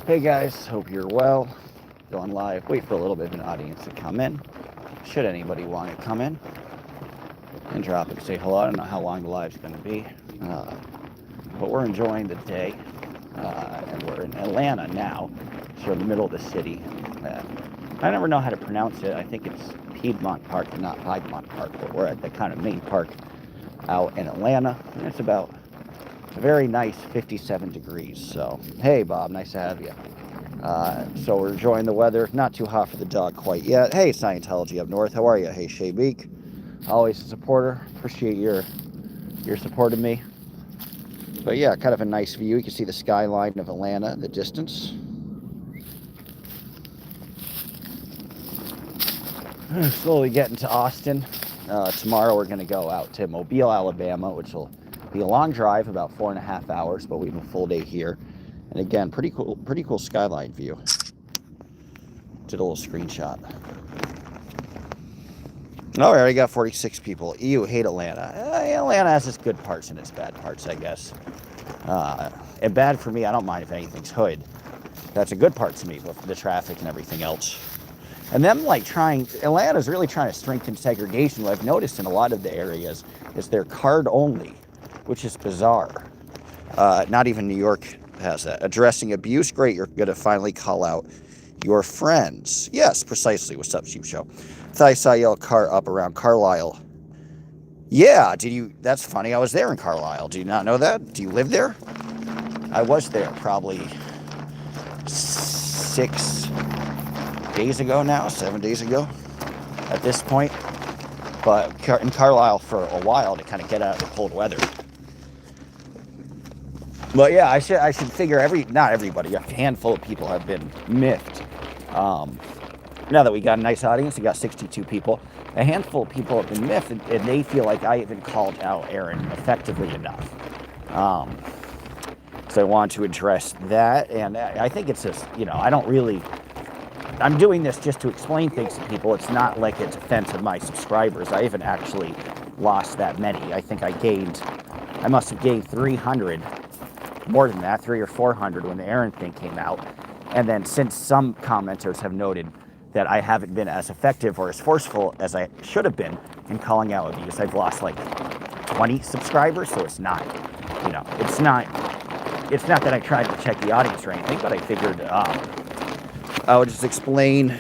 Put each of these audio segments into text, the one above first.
Hey guys, hope you're well. Going live. Wait for a little bit of an audience to come in. Should anybody want to come in and drop and say hello. I don't know how long the live's going to be, but we're enjoying the day, and we're in Atlanta now, so in the middle of the city. I never know how to pronounce it. I think it's Piedmont Park, not Piedmont Park, but we're at the kind of main park out in Atlanta, and it's about a very nice 57 degrees. So, hey Bob, nice to have you. So we're enjoying the weather. Not too hot for the dog quite yet. Hey Scientology up north, how are you? Hey Shay Beak, always a supporter. Appreciate your support of me. But yeah, kind of a nice view. You can see the skyline of Atlanta in the distance. Slowly getting to Austin. Tomorrow we're going to go out to Mobile, Alabama, which will be a long drive, about 4.5 hours, but we have a full day here. And again, pretty cool skyline view. Did a little screenshot. All right, I got 46 people. Ew, hate Atlanta. Atlanta has its good parts and its bad parts, I guess. And bad for me, I don't mind if anything's hood. That's a good part to me, with the traffic and everything else. And them Atlanta's really trying to strengthen segregation. What I've noticed in a lot of the areas is they're card only, which is bizarre. Not even New York has that. Addressing abuse, great, you're going to finally call out your friends. Yes, precisely. What's up, Sheep Show? Thought I saw your car up around Carlisle. Yeah, that's funny. I was there in Carlisle. Do you not know that? Do you live there? I was there probably 6 days ago now, 7 days ago at this point. But in Carlisle for a while to kind of get out of the cold weather. But yeah, I should figure not everybody, a handful of people have been miffed. Now that we got a nice audience, we got 62 people. A handful of people have been miffed, and they feel like I even called out Aaron effectively enough. So I want to address that, and I think it's just, I'm doing this just to explain things to people. It's not like a defense of my subscribers. I haven't actually lost that many. I think I must have gained 300, more than that, 300 or 400 when the Aaron thing came out. And then since some commenters have noted that I haven't been as effective or as forceful as I should have been in calling out abuse, I've lost like 20 subscribers. So it's not that I tried to check the audience or anything, but I figured I would just explain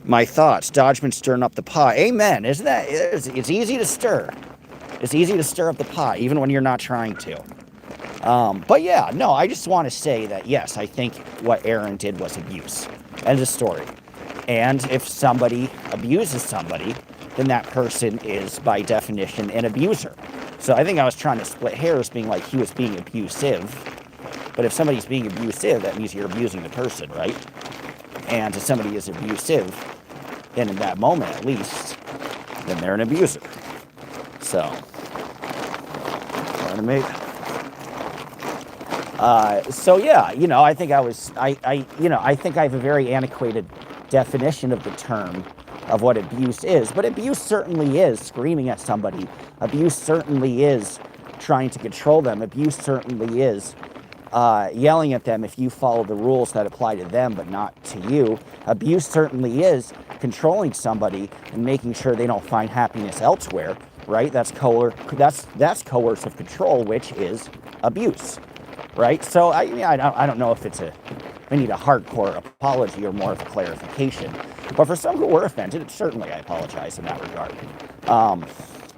my thoughts. Dodgeman stirring up the pot. Amen. Isn't that? It's easy to stir. It's easy to stir up the pot, even when you're not trying to. But yeah, no, I just want to say that, yes, I think what Aaron did was abuse. End of story. And if somebody abuses somebody, then that person is, by definition, an abuser. So I think I was trying to split hairs, being like he was being abusive. But if somebody's being abusive, that means you're abusing the person, right? And if somebody is abusive, then in that moment at least, then they're an abuser. So, trying to make... So yeah, I think I think I have a very antiquated definition of the term of what abuse is, but abuse certainly is screaming at somebody. Abuse certainly is trying to control them. Abuse certainly is yelling at them if you follow the rules that apply to them but not to you. Abuse certainly is controlling somebody and making sure they don't find happiness elsewhere, right? That's coercive control, which is abuse. Right? So I don't know if we need a hardcore apology or more of a clarification. But for some who were offended, certainly I apologize in that regard.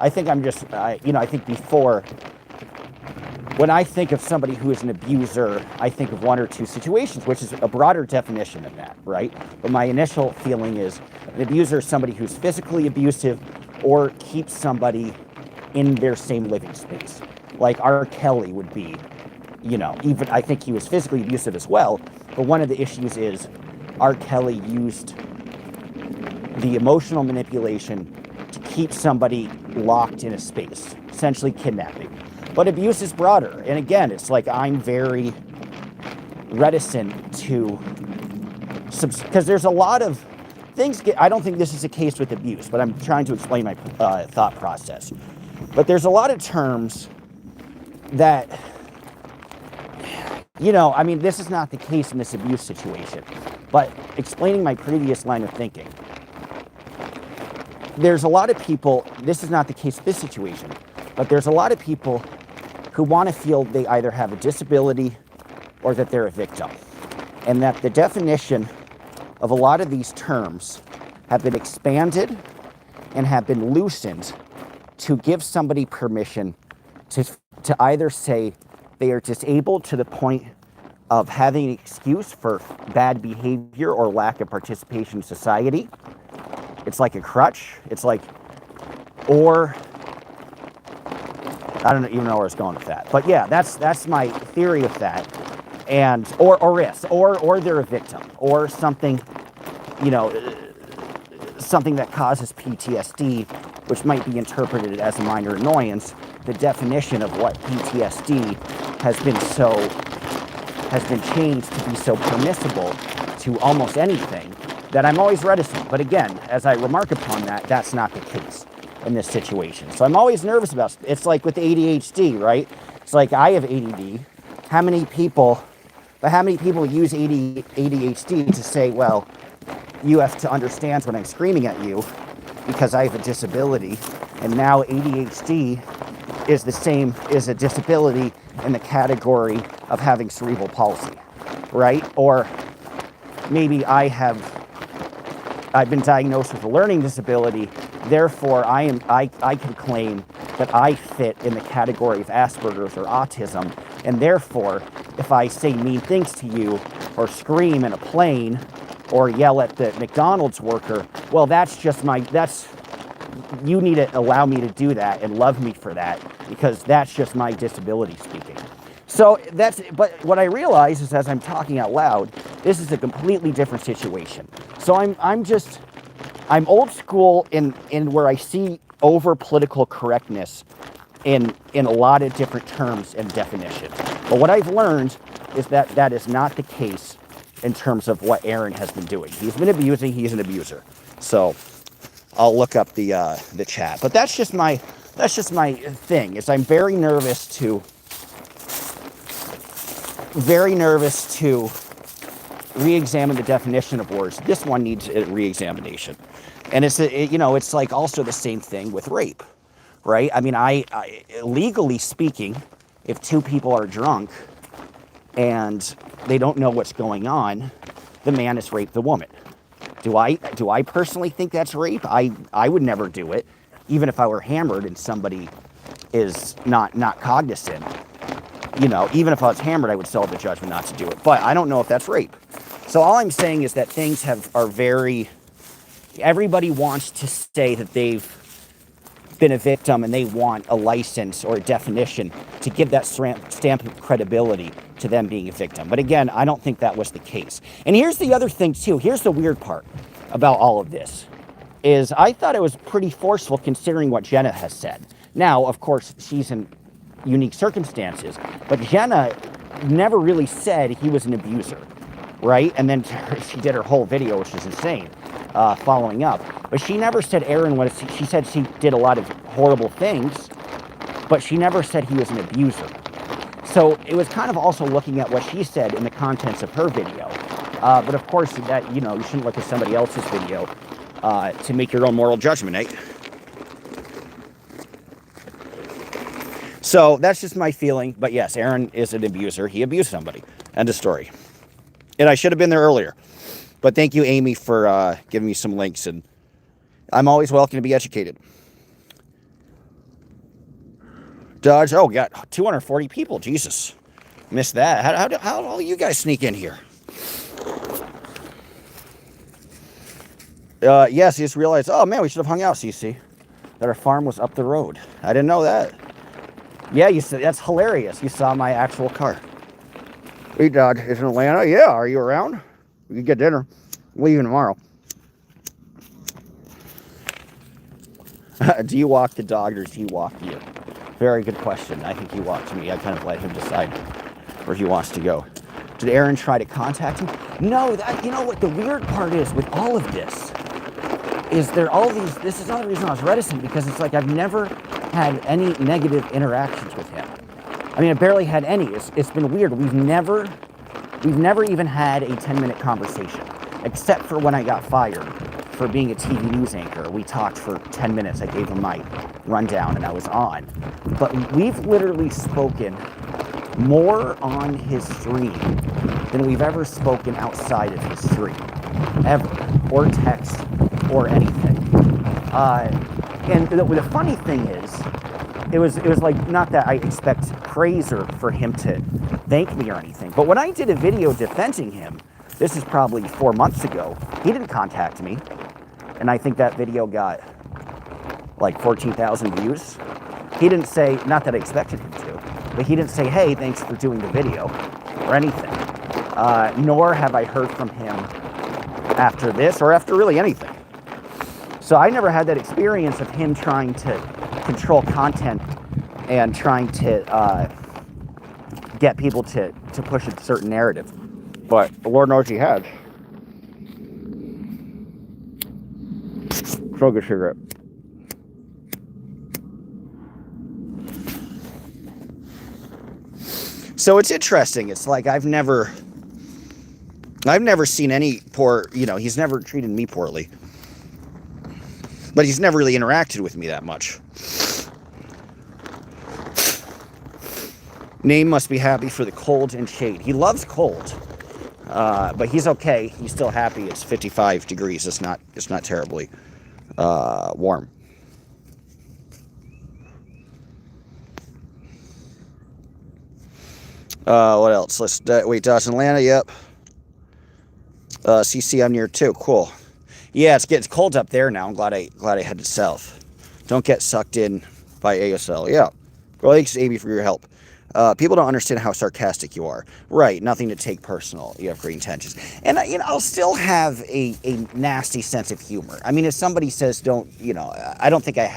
I think I think before, when I think of somebody who is an abuser, I think of one or two situations, which is a broader definition than that, right? But my initial feeling is an abuser is somebody who's physically abusive or keeps somebody in their same living space. Like R. Kelly would be, even I think he was physically abusive as well, but one of the issues is R. Kelly used the emotional manipulation to keep somebody locked in a space, essentially kidnapping. But abuse is broader, and again, it's like I'm very reticent to, because there's a lot of things, I don't think this is the case with abuse, but I'm trying to explain my thought process. But there's a lot of terms that I mean, this is not the case in this abuse situation, but explaining my previous line of thinking, there's a lot of people, this is not the case in this situation, but there's a lot of people who want to feel they either have a disability or that they're a victim. And that the definition of a lot of these terms have been expanded and have been loosened to give somebody permission to either say they are disabled to the point of having an excuse for bad behavior or lack of participation in society. It's like a crutch. It's like, or I don't even know where I was going with that. But yeah, that's my theory of that. And or they're a victim or something, something that causes PTSD, which might be interpreted as a minor annoyance. The definition of what PTSD has been changed to be so permissible to almost anything that I'm always reticent. But again, as I remark upon that, that's not the case in this situation. So I'm always nervous about it. It's like with ADHD, right? It's like I have ADD. How many people use ADHD to say, well, you have to understand when I'm screaming at you because I have a disability, and now ADHD is the same as a disability in the category of having cerebral palsy, right? Or maybe I've been diagnosed with a learning disability, therefore I can claim that I fit in the category of Asperger's or autism, and therefore if I say mean things to you or scream in a plane or yell at the McDonald's worker, well, you need to allow me to do that and love me for that, because that's just my disability speaking. So but what I realize is, as I'm talking out loud, this is a completely different situation. So I'm old school in where I see over political correctness in a lot of different terms and definitions. But what I've learned is that is not the case in terms of what Aaron has been doing. He's been abusing, he's an abuser. So I'll look up the chat. But that's just my thing, is I'm very nervous to re-examine the definition of words. This one needs a re-examination. And it's like also the same thing with rape, right? I mean, I legally speaking, if two people are drunk and they don't know what's going on, the man has raped the woman. Do I personally think that's rape? I would never do it, even if I were hammered and somebody is not cognizant. Even if I was hammered, I would still have the judgment not to do it. But I don't know if that's rape. So all I'm saying is that things are very... Everybody wants to say that they've been a victim and they want a license or a definition to give that stamp of credibility to them being a victim. But again, I don't think that was the case. And here's the other thing too. Here's the weird part about all of this, is I thought it was pretty forceful considering what Jenna has said. Now, of course, she's in unique circumstances, but Jenna never really said he was an abuser, right? And then she did her whole video, which is insane, following up. But she never said Aaron was, she said she did a lot of horrible things, but she never said he was an abuser. So it was kind of also looking at what she said in the contents of her video. But of course, that you shouldn't look at somebody else's video to make your own moral judgment, eh? So that's just my feeling. But yes, Aaron is an abuser. He abused somebody. End of story. And I should have been there earlier. But thank you, Amy, for giving me some links. And I'm always welcome to be educated. Dodge. Oh, got 240 people. Jesus. Missed that. How all you guys sneak in here? Yes, you just realized, oh man, we should have hung out, CC. That our farm was up the road. I didn't know that. Yeah, you said that's hilarious. You saw my actual car. Hey, Dog, is in Atlanta? Yeah, are you around? We can get dinner. I'm leaving tomorrow. Do you walk the dog or does he walk you? Very good question. I think he walks me. I kind of let him decide where he wants to go. Did Aaron try to contact him? No, you know what the weird part is with all of this? Is there all these, this is another reason I was reticent, because it's like I've never had any negative interactions with him. I mean, I barely had any. It's been weird. We've never even had a 10-minute conversation, except for when I got fired for being a TV news anchor. We talked for 10 minutes. I gave him my rundown and I was on. But we've literally spoken more on his stream than we've ever spoken outside of his stream, ever, or text, or anything. And the funny thing is, it was like, not that I expect praise or for him to thank me or anything, but when I did a video defending him, this is probably 4 months ago, he didn't contact me, and I think that video got like 14,000 views. He didn't say, not that I expected him to, but he didn't say, hey, thanks for doing the video, or anything. Nor have I heard from him after this, or after really anything. So I never had that experience of him trying to control content and trying to get people to push a certain narrative. But the Lord knows he has. Smoke a cigarette. So it's interesting. It's like I've never seen any poor, he's never treated me poorly. But he's never really interacted with me that much. Name must be happy for the cold and shade. He loves cold. But he's okay. He's still happy. It's 55 degrees. It's not terribly warm. What else? Wait, Dawson, Atlanta, yep. CC, I'm near too. Cool. Yeah, it's cold up there now. I'm glad I headed south. Don't get sucked in by ASL. Yeah. Well, thanks, Amy, for your help. People don't understand how sarcastic you are. Right, nothing to take personal. You have great intentions. And, I'll still have a nasty sense of humor. I mean, if somebody says I don't think I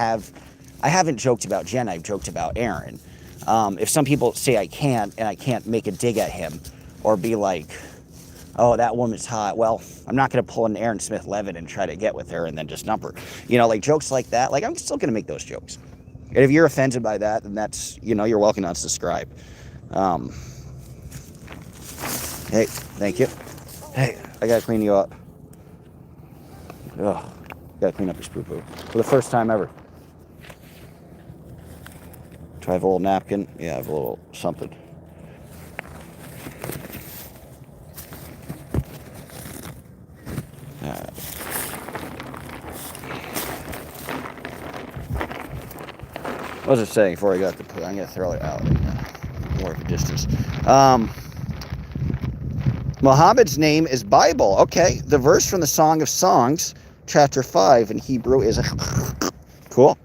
haven't joked about Jen, I've joked about Aaron. If some people say I can't, and I can't make a dig at him, or be like, oh, that woman's hot, well, I'm not going to pull an Aaron Smith-Levitt and try to get with her and then just nump her. Like jokes like that, like I'm still going to make those jokes. And if you're offended by that, then that's, you're welcome to unsubscribe. Hey, thank you. Hey, I got to clean you up. Ugh, got to clean up your poo-poo. For the first time ever. Do I have a little napkin? Yeah, I have a little something. Alright. What was I saying before I got the poo? I'm going to throw it out more of a distance. Muhammad's name is Bible. Okay, the verse from the Song of Songs, chapter 5 in Hebrew is cool.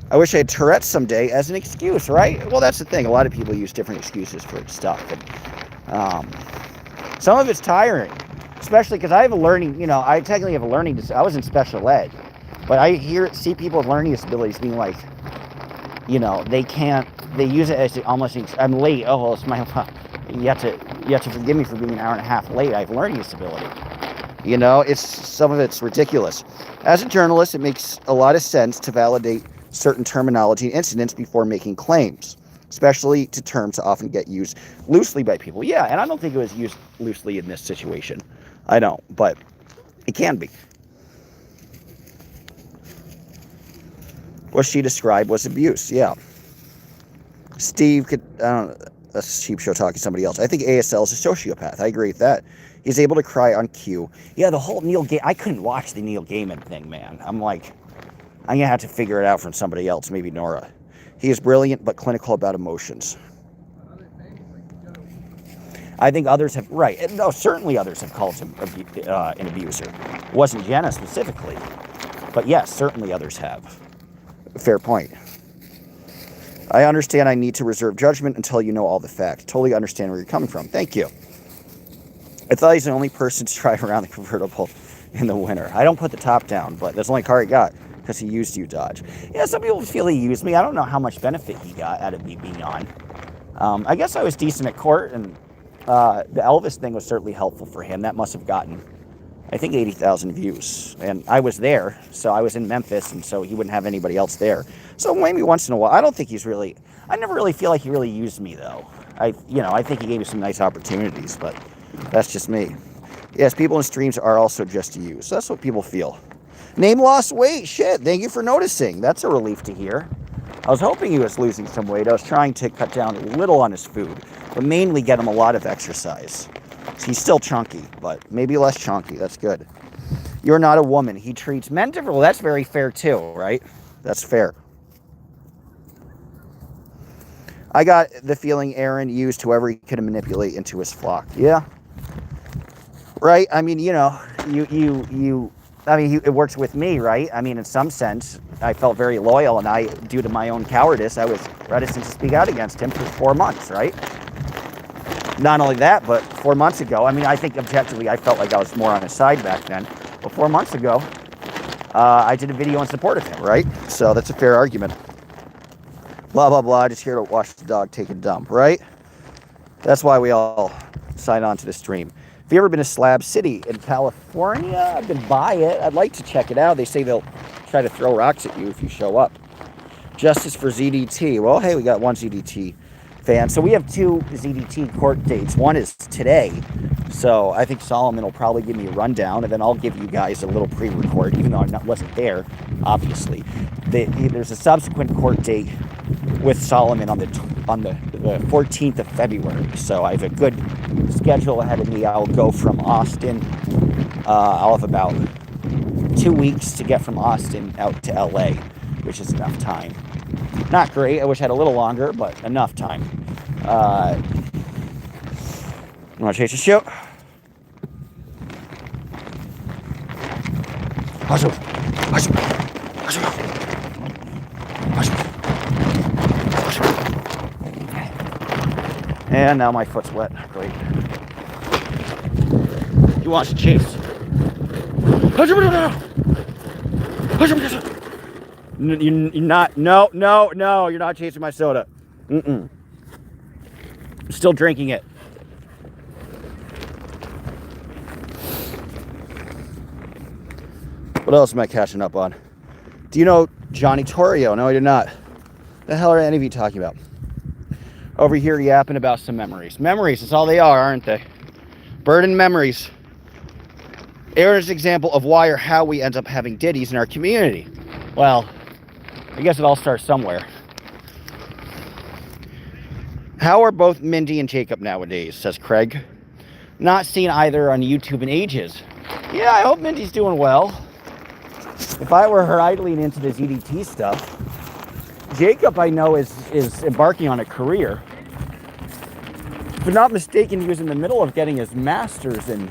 I wish I had Tourette's someday as an excuse, right? Well, that's the thing. A lot of people use different excuses for stuff. And, some of it's tiring, especially because I have a learning, I technically have a learning disability. I was in special ed, but I see people with learning disabilities being like, they use it as almost, I'm late. Oh, well, it's my, you have to forgive me for being an hour and a half late. I have a learning disability. Some of it's ridiculous. As a journalist, it makes a lot of sense to validate certain terminology and incidents before making claims, especially to terms that often get used loosely by people. Yeah, and I don't think it was used loosely in this situation. I don't, but it can be. What she described was abuse, yeah. Steve could, that's cheap show talking to somebody else. I think ASL is a sociopath. I agree with that. He's able to cry on cue. Yeah, the whole Neil Gaiman, I couldn't watch the Neil Gaiman thing, man. I'm going to have to figure it out from somebody else, maybe Nora. He is brilliant, but clinical about emotions. I think others have, right. No, certainly others have called him an abuser. It wasn't Jenna specifically. But yes, certainly others have. Fair point. I understand I need to reserve judgment until you know all the facts. Totally understand where you're coming from. Thank you. I thought he's the only person to drive around the convertible in the winter. I don't put the top down, but that's the only car he got because he used you, Dodge. Yeah, some people feel he used me. I don't know how much benefit he got out of me being on. I guess I was decent at court, and the Elvis thing was certainly helpful for him. That must have gotten, I think, 80,000 views. And I was there, so I was in Memphis, and so he wouldn't have anybody else there. So maybe once in a while, I don't think he's really, I never really feel like he really used me, though. I think he gave me some nice opportunities, but that's just me. Yes, people in streams are also just used. So that's what people feel. Name lost weight. Shit, thank you for noticing. That's a relief to hear. I was hoping he was losing some weight. I was trying to cut down a little on his food, but mainly get him a lot of exercise. He's still chunky, but maybe less chunky. That's good. You're not a woman. He treats men differently. Well, that's very fair too, right? That's fair. I got the feeling Aaron used whoever he could manipulate into his flock. Yeah. Right? I mean, it works with me, right? I mean, in some sense, I felt very loyal, and due to my own cowardice, I was reticent to speak out against him for 4 months, right? Not only that, but 4 months ago, I mean, I think objectively, I felt like I was more on his side back then. But 4 months ago, I did a video in support of him, right? So that's a fair argument. Blah, blah, blah, just here to watch the dog take a dump, right? That's why we all sign on to the stream. Have you ever been to Slab City in California? I've been by it. I'd like to check it out. They say they'll try to throw rocks at you if you show up. Justice for ZDT. Well, hey, we got one ZDT fan. So we have 2 ZDT court dates. One is today. So I think Solomon will probably give me a rundown, and then I'll give you guys a little pre-record, even though I wasn't there, obviously. There's a subsequent court date with Solomon on the 14th of February. So I have a good schedule ahead of me. I'll go from Austin. I'll have about 2 weeks to get from Austin out to LA, which is enough time. Not great. I wish I had a little longer, but enough time. You want to chase the shoot? And now my foot's wet. Great. He wants to chase. You're not. No. You're not chasing my soda. I'm still drinking it. What else am I catching up on? Do you know Johnny Torrio? No, I do not. The hell are any of you talking about? Over here yapping about some memories. Memories, that's all they are, aren't they? Burdened memories. Aaron's example of why or how we end up having ditties in our community. Well, I guess it all starts somewhere. How are both Mindy and Jacob nowadays, says Craig. Not seen either on YouTube in ages. Yeah, I hope Mindy's doing well. If I were her, I'd lean into the ZDT stuff. Jacob, I know, is embarking on a career. If I'm not mistaken, he was in the middle of getting his master's in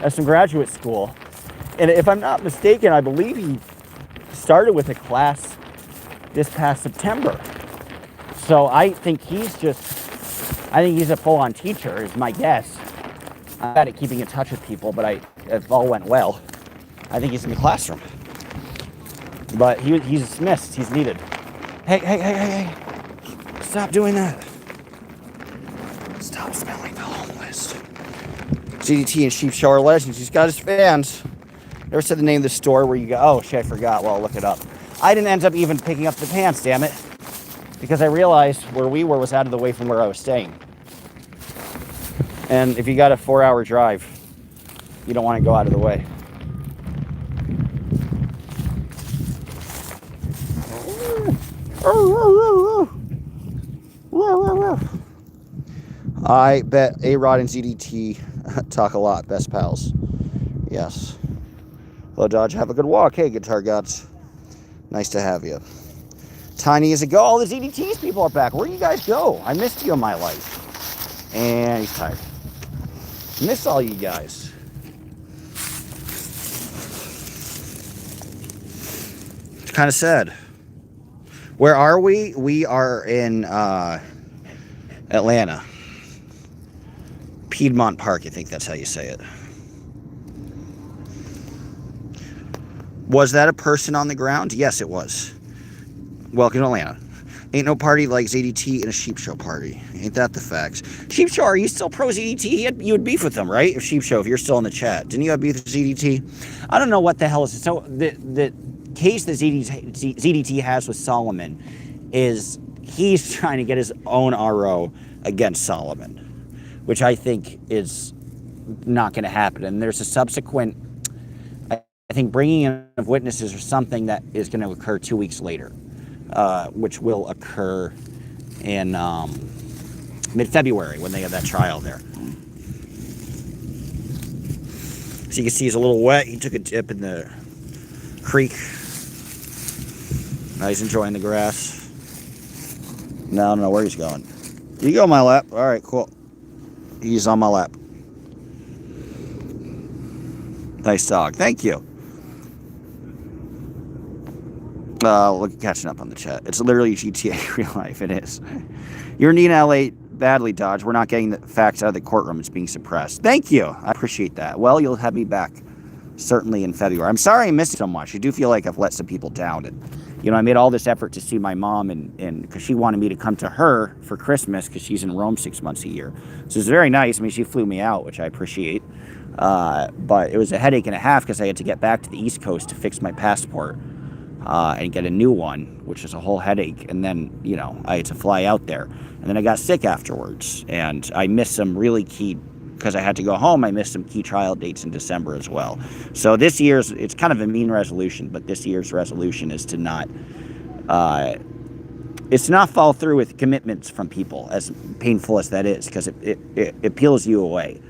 some graduate school. And if I'm not mistaken, I believe he started with a class this past September. So I think he's a full-on teacher, is my guess. I'm bad at keeping in touch with people, but if all went well, I think he's in the classroom. But he's dismissed. He's needed. Hey. Stop doing that. Stop smelling the homeless. GDT and Sheep Show are legends. He's got his fans. Never said the name of the store where you go. Oh, shit, I forgot. Well, I'll look it up. I didn't end up even picking up the pants, damn it. Because I realized where we were was out of the way from where I was staying. And if you got a 4-hour drive, you don't want to go out of the way. I bet A-Rod and ZDT talk a lot. Best pals. Yes. Hello, Dodge. Have a good walk. Hey, Guitar Gods. Nice to have you. Tiny as a go. All the ZDT's people are back. Where do you guys go? I missed you in my life. And he's tired. Miss all you guys. It's kind of sad. Where are we? We are in Atlanta. Piedmont Park, I think that's how you say it. Was that a person on the ground? Yes, it was. Welcome to Atlanta. Ain't no party like ZDT and a Sheep Show party. Ain't that the facts? Sheep Show, are you still pro ZDT? You had beef with them, right? Sheep Show, if you're still in the chat. Didn't you have beef with ZDT? I don't know what the hell is it. So case that ZDT has with Solomon is he's trying to get his own RO against Solomon, which I think is not going to happen. And there's a subsequent, I think, bringing in of witnesses or something that is going to occur 2 weeks later, which will occur in mid-February when they have that trial there. So you can see he's a little wet. He took a dip in the creek. Now he's enjoying the grass. Now I don't know where he's going. You go on my lap. All right, cool. He's on my lap. Nice dog. Thank you. Look, catching up on the chat. It's literally GTA real life. It is. You're needing LA badly, Dodge. We're not getting the facts out of the courtroom. It's being suppressed. Thank you. I appreciate that. Well, you'll have me back certainly in February. I'm sorry I missed it so much. I do feel like I've let some people down. And, you know, I made all this effort to see my mom and because she wanted me to come to her for Christmas because she's in Rome 6 months a year. So it's very nice. I mean, she flew me out, which I appreciate. But it was a headache and a half because I had to get back to the East Coast to fix my passport and get a new one, which is a whole headache. And then, you know, I had to fly out there. And then I got sick afterwards. And I missed some really key, because I had to go home, I missed some key trial dates in December as well. So this year's, it's kind of a mean resolution, but this year's resolution is to not follow through with commitments from people, as painful as that is, because it peels you away.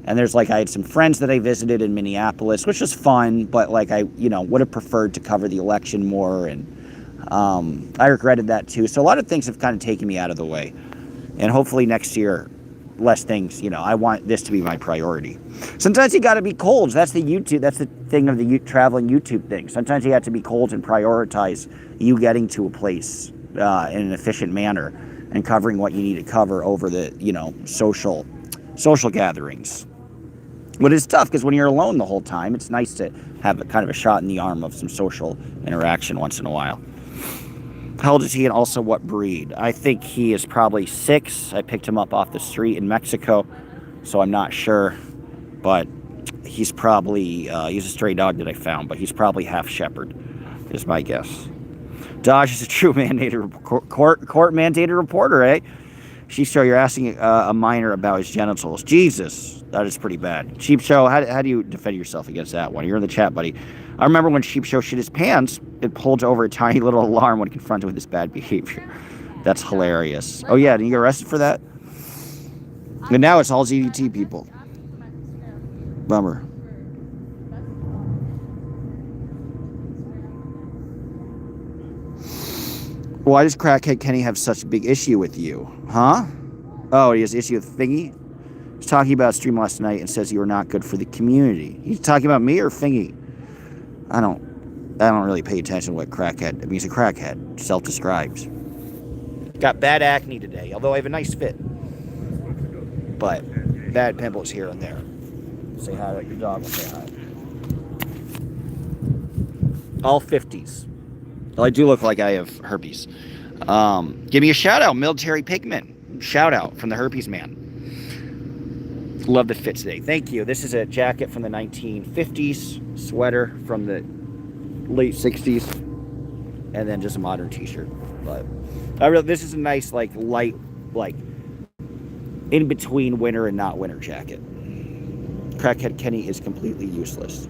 And there's I had some friends that I visited in Minneapolis, which was fun, but I, would have preferred to cover the election more. And I regretted that too. So a lot of things have kind of taken me out of the way. And hopefully next year, less things, I want this to be my priority. Sometimes you got to be cold. That's the thing of the traveling YouTube thing. Sometimes you have to be cold and prioritize you getting to a place in an efficient manner and covering what you need to cover over the, social gatherings. But it's tough because when you're alone the whole time, it's nice to have a kind of a shot in the arm of some social interaction once in a while. How old is he and also what breed? I think he is probably 6. I picked him up off the street in Mexico, so I'm not sure. But he's probably, he's a stray dog that I found, but he's probably half shepherd, is my guess. Dodge is a true mandated court-mandated reporter, eh? Sheep Show, you're asking a minor about his genitals. Jesus, that is pretty bad. Sheep Show, how do you defend yourself against that one? You're in the chat, buddy. I remember when Sheep Show shit his pants, it pulled over a tiny little alarm when confronted with his bad behavior. That's hilarious. Oh yeah, did you get arrested for that? And now it's all ZDT people. Bummer. Why does crackhead Kenny have such a big issue with you? Huh? Oh, he has an issue with Fingy? He's talking about a stream last night and says you were not good for the community. He's talking about me or Fingy? I don't really pay attention to what crackhead. I mean, he's a crackhead. Self-described. Got bad acne today, although I have a nice fit. But bad pimples here and there. Say hi to your dog. Say hi. All 50s. Well, I do look like I have herpes. Give me a shout out, Military Pigment. Shout out from the Herpes Man. Love the fit today. Thank you. This is a jacket from the 1950s, sweater from the late 60s, and then just a modern t-shirt. But this is a nice, light, in between winter and not winter jacket. Crackhead Kenny is completely useless.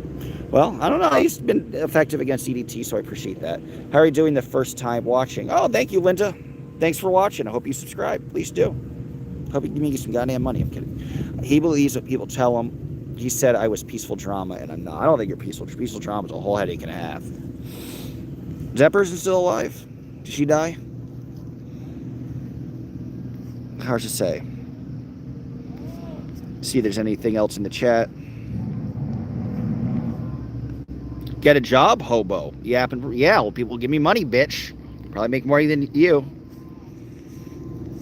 Well, I don't know. He's been effective against CDT, so I appreciate that. How are you doing the first time watching? Oh, thank you, Linda. Thanks for watching. I hope you subscribe. Please do. Hope you give me some goddamn money. I'm kidding. He believes what people tell him. He said I was peaceful drama, and I'm not. I don't think you're peaceful. Peaceful drama is a whole headache and a half. Is that person still alive? Did she die? Hard to say. See if there's anything else in the chat. Get a job, hobo. Yeah, well, people give me money, bitch. Probably make more than you.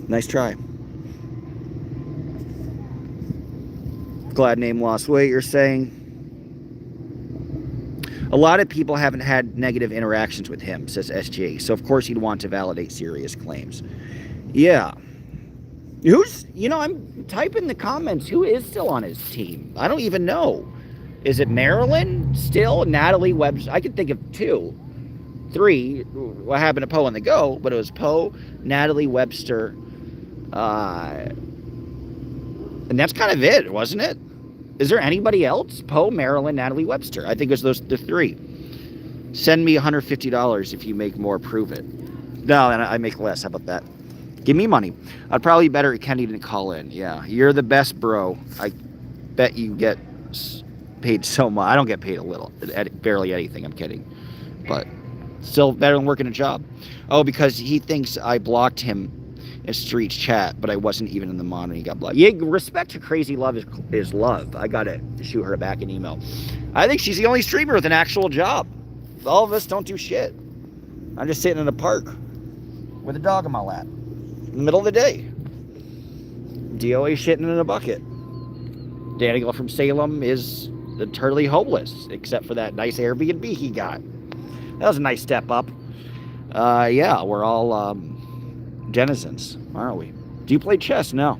Nice try. Glad name lost weight, you're saying. A lot of people haven't had negative interactions with him, says SJ. So, of course, he'd want to validate serious claims. Yeah. Who's, I'm typing in the comments, who is still on his team? I don't even know. Is it Marilyn still? Natalie Webster? I could think of 2. 3. What happened to Poe on the go? But it was Poe, Natalie Webster, and that's kind of it, wasn't it? Is there anybody else? Poe, Marilyn, Natalie Webster. I think it was the 3. Send me $150 if you make more. Prove it. No, and I make less. How about that? Give me money. I'd probably be better if Kenny didn't call in. Yeah, you're the best, bro. I bet you get paid so much. I don't get paid a little. Barely anything. I'm kidding. But still better than working a job. Oh, because he thinks I blocked him in Streets chat, but I wasn't even in the mod and he got blocked. Yeah, respect to Crazy Love is love. I gotta shoot her back an email. I think she's the only streamer with an actual job. All of us don't do shit. I'm just sitting in a park with a dog in my lap in the middle of the day. DOA shitting in a bucket. Daniel from Salem is totally homeless, except for that nice Airbnb he got. That was a nice step up. Yeah, we're all denizens, aren't we? Do you play chess? No.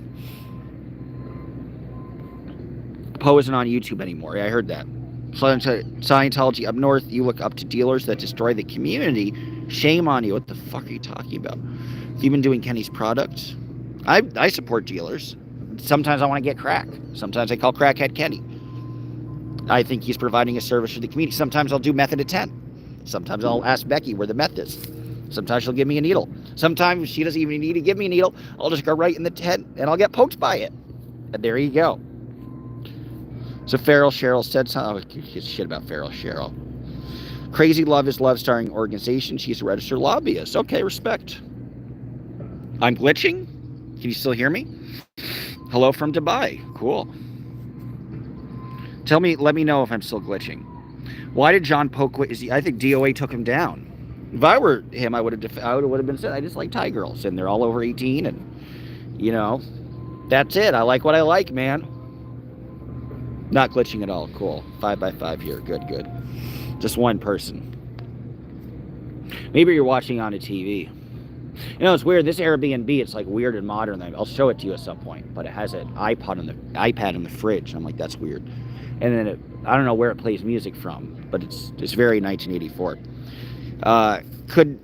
Poe isn't on YouTube anymore. Yeah, I heard that. Scientology up north, you look up to dealers that destroy the community. Shame on you. What the fuck are you talking about? You've been doing Kenny's products. I support dealers. Sometimes I want to get crack. Sometimes I call crackhead Kenny. I think he's providing a service for the community. Sometimes I'll do method of 10. Sometimes I'll ask Becky where the meth is. Sometimes she'll give me a needle. Sometimes she doesn't even need to give me a needle. I'll just go right in the tent and I'll get poked by it. And there you go. So Farrell Cheryl said something. Oh, shit about Farrell Cheryl. Crazy Love is Love starring organization. She's a registered lobbyist. Okay, respect. I'm glitching. Can you still hear me? Hello from Dubai. Cool. Let me know if I'm still glitching. Why did John Poe quit? I think DOA took him down. If I were him, I would have been said, I just like Thai girls, and they're all over 18, and, you know, that's it. I like what I like, man. Not glitching at all. Cool. 5x5 here. Good. Just one person. Maybe you're watching on a TV. You know, it's weird. This Airbnb, it's like weird and modern. I'll show it to you at some point, but it has an iPad in the fridge. I'm like, that's weird. And then I don't know where it plays music from, but it's very 1984. Could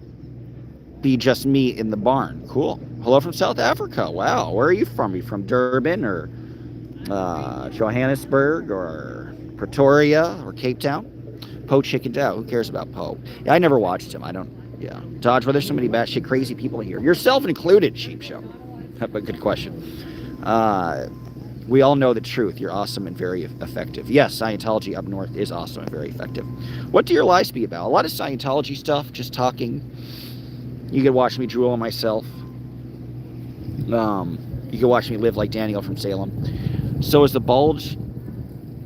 be just me in the barn. Cool. Hello from South Africa. Wow. Where are you from? Are you from Durban or Johannesburg or Pretoria or Cape Town? Poe chickened out. Who cares about Poe? Yeah, I never watched him. I don't. Yeah. Dodge, well, there's so many batshit crazy people here. Yourself included, Sheep Show. But good question. We all know the truth. You're awesome and very effective. Yes, Scientology up north is awesome and very effective. What do your lives be about? A lot of Scientology stuff, just talking. You could watch me drool on myself. You could watch me live like Daniel from Salem. So is the bulge.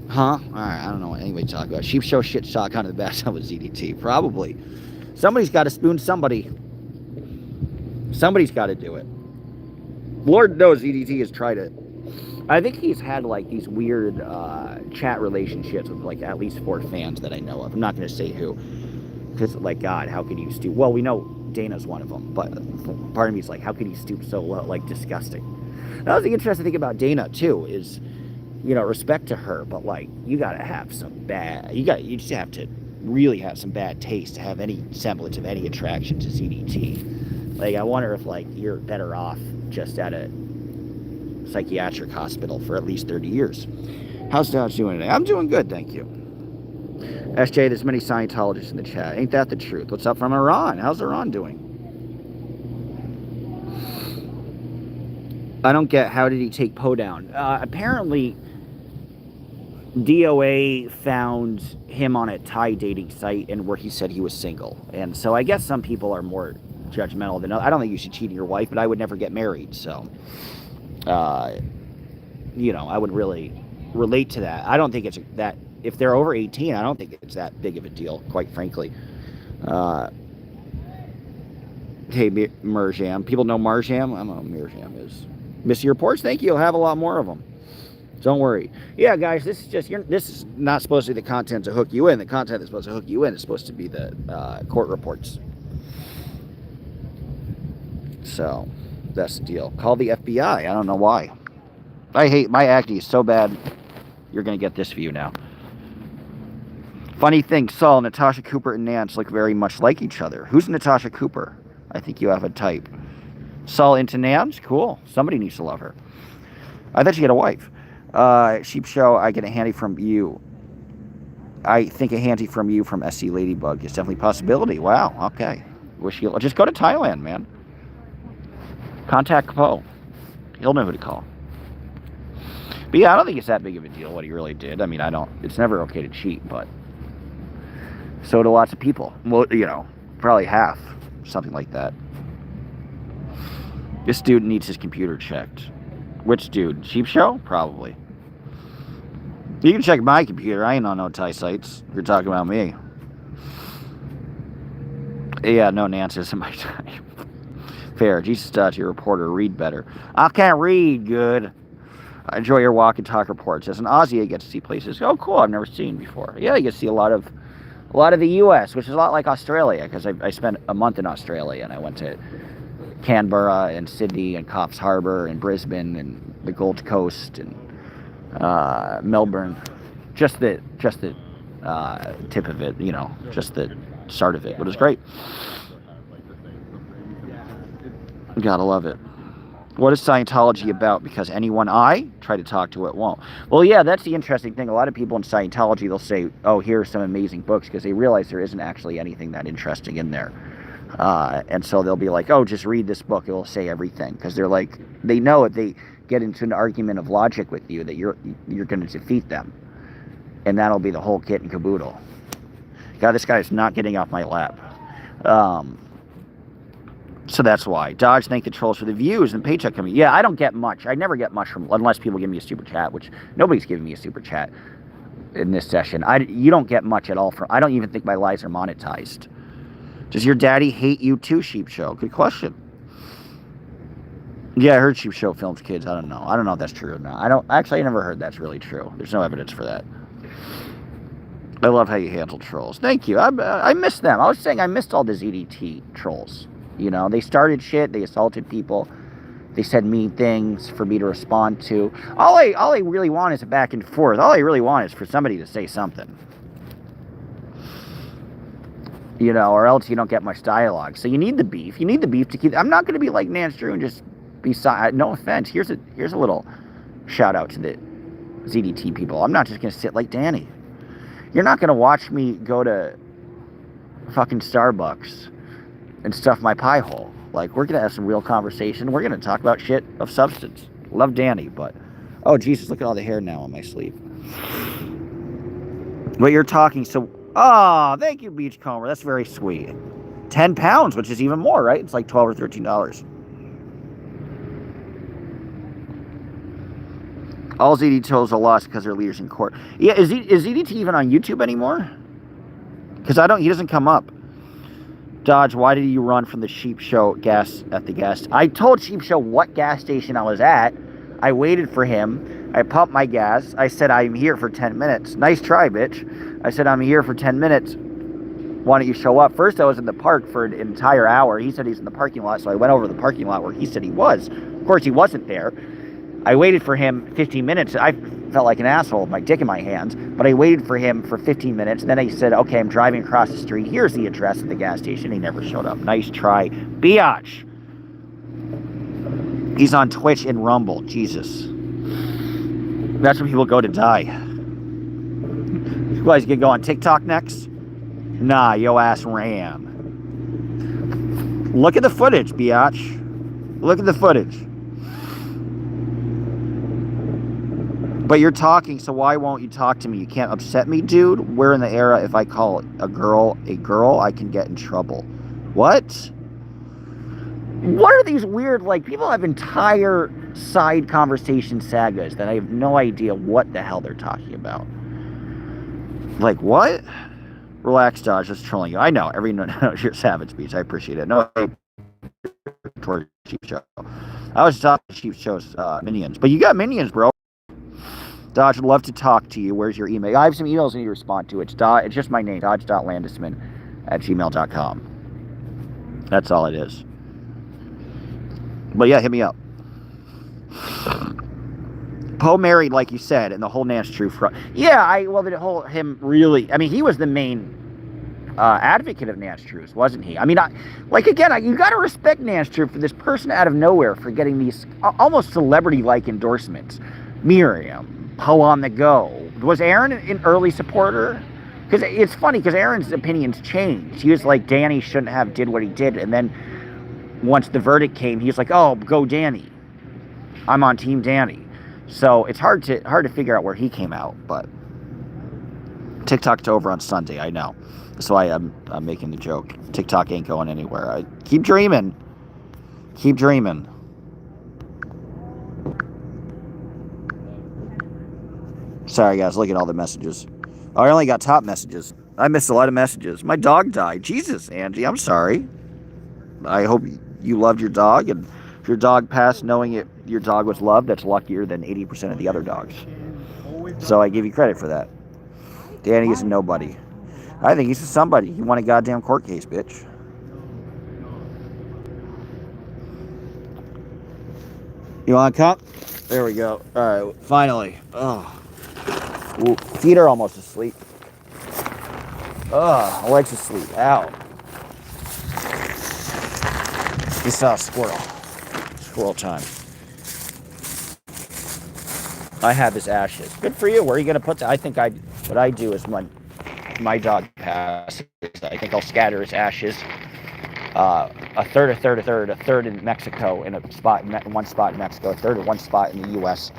Huh? Alright, I don't know what anybody's talking about. Sheep Show shit shotgun in the back of ZDT. Probably. Somebody's got to spoon somebody. Somebody's got to do it. Lord knows ZDT has tried it. I think he's had like these weird chat relationships with like at least 4 fans that I know of. I'm not going to say who. Because like, God, how could you stoop? Well, we know Dana's one of them. But part of me is like, how could he stoop so low? Like, disgusting. That was the interesting thing about Dana too is, you know, respect to her, but like, you gotta have some bad. You just have to really have some bad taste to have any semblance of any attraction to ZDT. Like, I wonder if like you're better off just at a psychiatric hospital for at least 30 years. How's Dodge doing today? I'm doing good, thank you. SJ, there's many Scientologists in the chat. Ain't that the truth? What's up from Iran? How's Iran doing? I don't get, how did he take Poe down? Apparently, DOA found him on a Thai dating site and where he said he was single. And so I guess some people are more judgmental than others. I don't think you should cheat on your wife, but I would never get married. So, you know, I would really relate to that. I don't think it's that, if they're over 18, I don't think it's that big of a deal, quite frankly. Hey, Merjam. People know Marjam? I don't know what Merjam is. Miss your reports? Thank you. I'll have a lot more of them. Don't worry. Yeah, guys, this is just, this is not supposed to be the content to hook you in. The content that's supposed to hook you in is supposed to be the court reports. So, that's the deal. Call the FBI. I don't know why. I hate, my acne is so bad. You're going to get this view now. Funny thing, Saul, Natasha Cooper and Nance look very much like each other. Who's Natasha Cooper? I think you have a type. Saul into Nance? Cool. Somebody needs to love her. I thought she had a wife. Sheep Show, I get a handy from you. I think a handy from you from SC Ladybug is definitely a possibility. Wow, okay. Wish you just go to Thailand, man. Contact Poe. He'll know who to call. But yeah, I don't think it's that big of a deal what he really did. I mean, it's never okay to cheat, but so do lots of people. Well, probably half, something like that. This dude needs his computer checked. Which dude? Sheep Show? Probably. You can check my computer. I ain't on no Thai sites. You're talking about me. Yeah, no Nance isn't my time. Fair. Jesus, your reporter, read better. I can't read good. I enjoy your walk and talk reports. As an Aussie, I get to see places. Oh, cool! I've never seen before. Yeah, you get to see a lot of the U.S., which is a lot like Australia, because I spent a month in Australia, and I went to Canberra and Sydney and Coffs Harbour and Brisbane and the Gold Coast and Melbourne. Just the tip of it, just the start of it. But it was great. Gotta love it. What is Scientology about? Because anyone I try to talk to it won't. Well, yeah, that's the interesting thing. A lot of people in Scientology, they'll say, oh, here are some amazing books, because they realize there isn't actually anything that interesting in there. And so they'll be like, oh, just read this book. It will say everything. Because they're like, they know if they get into an argument of logic with you that you're going to defeat them. And that'll be the whole kit and caboodle. God, this guy is not getting off my lap. So that's why. Dodge, thank the trolls for the views and paycheck coming. Yeah, I don't get much. I never get much from, unless people give me a super chat, which nobody's giving me a super chat in this session. You don't get much at all from, I don't even think my lives are monetized. Does your daddy hate you too, Sheep Show? Good question. Yeah, I heard Sheep Show films kids. I don't know. I don't know if that's true or not. I never heard that's really true. There's no evidence for that. I love how you handle trolls. Thank you. I miss them. I was saying I missed all the ZDT trolls. They started shit. They assaulted people. They said mean things for me to respond to. All I really want is a back and forth. All I really want is for somebody to say something. Or else you don't get much dialogue. So you need the beef. You need the beef to keep. I'm not going to be like Nance Drew and just be silent. No offense. Here's a little shout out to the ZDT people. I'm not just going to sit like Danny. You're not going to watch me go to fucking Starbucks and stuff my pie hole. Like, we're going to have some real conversation. We're going to talk about shit of substance. Love Danny, but oh, Jesus, look at all the hair now on my sleeve. But you're talking so... Oh, thank you, Beachcomber. That's very sweet. 10 pounds, which is even more, right? It's like $12 or $13. All ZDTs are lost because their leaders in court. Yeah, is ZDT even on YouTube anymore? Because he doesn't come up. Dodge, why did you run from the Sheep Show gas at the gas? I told Sheep Show what gas station I was at. I waited for him. I pumped my gas. I said, I'm here for 10 minutes. Nice try, bitch. I said, I'm here for 10 minutes. Why don't you show up? First, I was in the park for an entire hour. He said he's in the parking lot, so I went over to the parking lot where he said he was. Of course, he wasn't there. I waited for him 15 minutes. I felt like an asshole with my dick in my hands, but I waited for him for 15 minutes. Then he said, okay, I'm driving across the street. Here's the address of the gas station. He never showed up. Nice try. Biatch. He's on Twitch and Rumble. Jesus. That's where people go to die. You guys gonna go on TikTok next? Nah, yo ass ran. Look at the footage, biatch. Look at the footage. But you're talking, so why won't you talk to me? You can't upset me, dude. We're in the era, if I call a girl, I can get in trouble. What? What are these weird, people have entire side conversation sagas that I have no idea what the hell they're talking about. Like, what? Relax, Dodge. Just trolling you. I know. Everyone knows you're Savage Beats. I appreciate it. No, towards Sheep Show. I was talking to Sheep Show's minions. But you got minions, bro. Dodge, would love to talk to you. Where's your email? I have some emails I need to respond to. It's just my name, dodge.landisman@gmail.com. That's all it is. But yeah, hit me up. Poe married, like you said, and the whole Nance Truth. Yeah, the whole him really. I mean, he was the main advocate of Nance Truth, wasn't he? I mean, you got to respect Nance Truth for this person out of nowhere for getting these almost celebrity-like endorsements. Miriam, Poe on the go. Was Aaron an early supporter? Because it's funny, because Aaron's opinions changed. He was like, Danny shouldn't have did what he did, and then once the verdict came, he was like, oh, go Danny. I'm on Team Danny. So it's hard to figure out where he came out, but TikTok's over on Sunday, I know. That's why I'm making the joke. TikTok ain't going anywhere. I keep dreaming. Keep dreaming. Sorry, guys. Look at all the messages. Oh, I only got top messages. I missed a lot of messages. My dog died. Jesus, Angie, I'm sorry. I hope you loved your dog, and if your dog passed knowing your dog was loved, that's luckier than 80% of the other dogs. So I give you credit for that. Danny is a nobody. I think he's a somebody. He won a goddamn court case, bitch. You want a cup? There we go. All right, finally. Oh, ooh, feet are almost asleep. Oh, legs asleep. Ow. You saw a squirrel. Squirrel time. I have his ashes. Good for you. Where are you gonna put that? I think what I do is when my dog passes, I think I'll scatter his ashes. A third in Mexico, in one spot in Mexico, a third in one spot in the U.S.,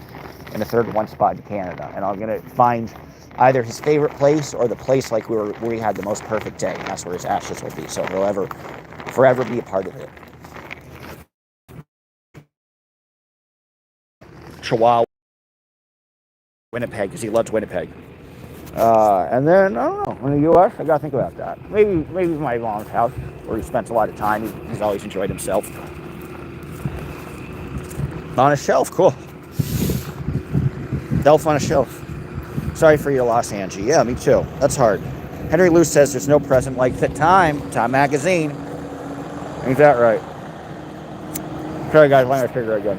and a third in one spot in Canada. And I'm gonna find either his favorite place or the place like we had the most perfect day. And that's where his ashes will be. So he'll forever be a part of it. Chihuahua, Winnipeg, because he loves Winnipeg. And then, I don't know, in the U.S., I gotta think about that. Maybe my mom's house, where he spends a lot of time. He's always enjoyed himself. On a shelf, cool. Elf on a shelf. Sorry for your loss, Angie. Yeah, me too. That's hard. Henry Lou says there's no present like the Time magazine. Ain't that right? Sorry, guys, let me figure it again.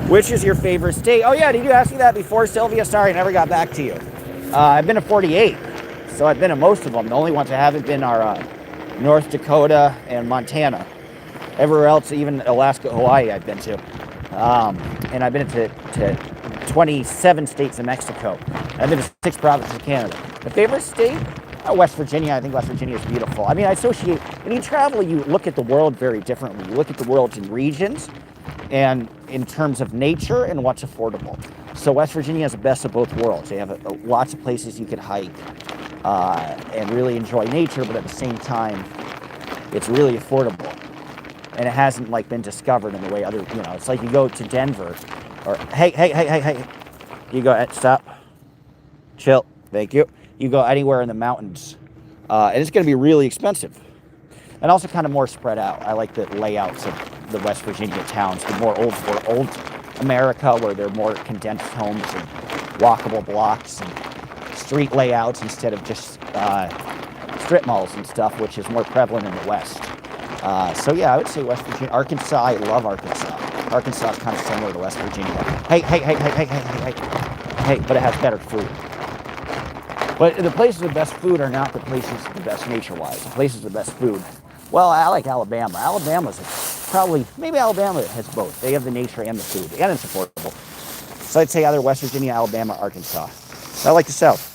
Which is your favorite state? Oh, yeah, did you ask me that before, Sylvia? Sorry, I never got back to you. I've been to 48, so I've been to most of them. The only ones I haven't been are North Dakota and Montana. Everywhere else, even Alaska, Hawaii, I've been to. And I've been to 27 states in Mexico. I've been to 6 provinces of Canada. The favorite state? West Virginia. I think West Virginia is beautiful. I mean, when you travel, you look at the world very differently. You look at the world in regions, and in terms of nature and what's affordable. So West Virginia has the best of both worlds. They have lots of places you could hike and really enjoy nature, but at the same time, it's really affordable. And it hasn't been discovered in the way it's like you go to Denver, or hey, you go, stop, chill, thank you. You go anywhere in the mountains, and it's going to be really expensive. And also kind of more spread out. I like the layouts of the West Virginia towns, the more old America, where they're more condensed homes and walkable blocks and street layouts instead of just strip malls and stuff, which is more prevalent in the West. So yeah, I would say West Virginia. Arkansas, I love Arkansas. Arkansas is kind of similar to West Virginia. Hey, but it has better food. But the places with the best food are not the places the best nature-wise. The places with the best food. Well, I like Alabama. Maybe Alabama has both. They have the nature and the food, and it's affordable. So I'd say either West Virginia, Alabama, Arkansas. I like the South.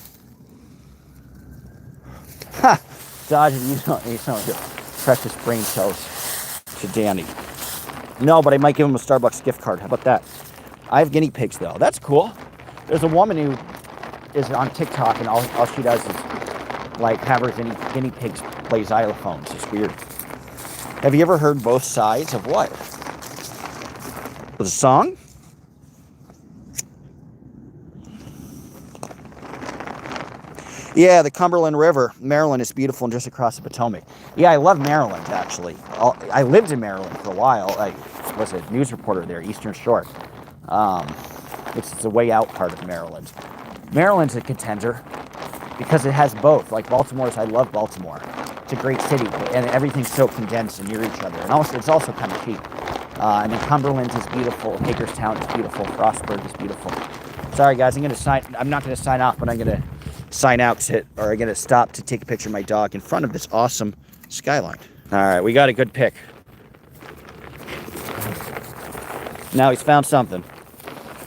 Ha! Dodge, you don't your precious brain cells to Danny. No, but I might give him a Starbucks gift card. How about that? I have guinea pigs, though. That's cool. There's a woman who is on TikTok, and all she does is have her guinea pigs play xylophones. It's weird. Have you ever heard both sides of what? The song? Yeah, the Cumberland River. Maryland is beautiful and just across the Potomac. Yeah, I love Maryland, actually. I lived in Maryland for a while. I was a news reporter there, Eastern Shore. It's the way out part of Maryland. Maryland's a contender because it has both. Like Baltimore's, I love Baltimore. It's a great city, and everything's so condensed and near each other. And also, it's also kind of cheap. And then Cumberland is beautiful. Hagerstown is beautiful. Frostburg is beautiful. Sorry, guys. I'm not gonna sign off, but I'm gonna sign out or I'm gonna stop to take a picture of my dog in front of this awesome skyline. All right, we got a good pick. Now he's found something.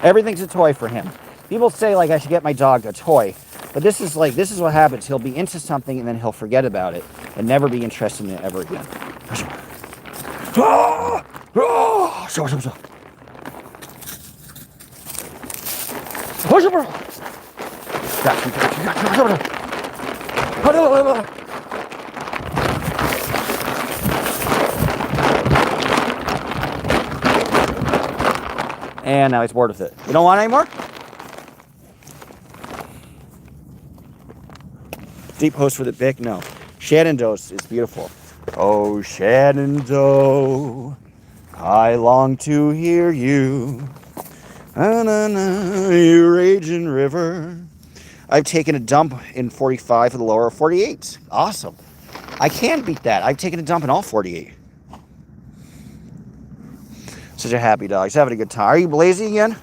Everything's a toy for him. People say like I should get my dog a toy, but this is what happens. He'll be into something and then he'll forget about it and never be interested in it ever again. And now he's bored with it. You don't want any more? Deep post for the pick? No. Shenandoah is beautiful. Oh, Shenandoah, I long to hear you. You raging river. I've taken a dump in 45 for the lower 48. Awesome. I can beat that. I've taken a dump in all 48. Such a happy dog. He's having a good time. Are you lazy again?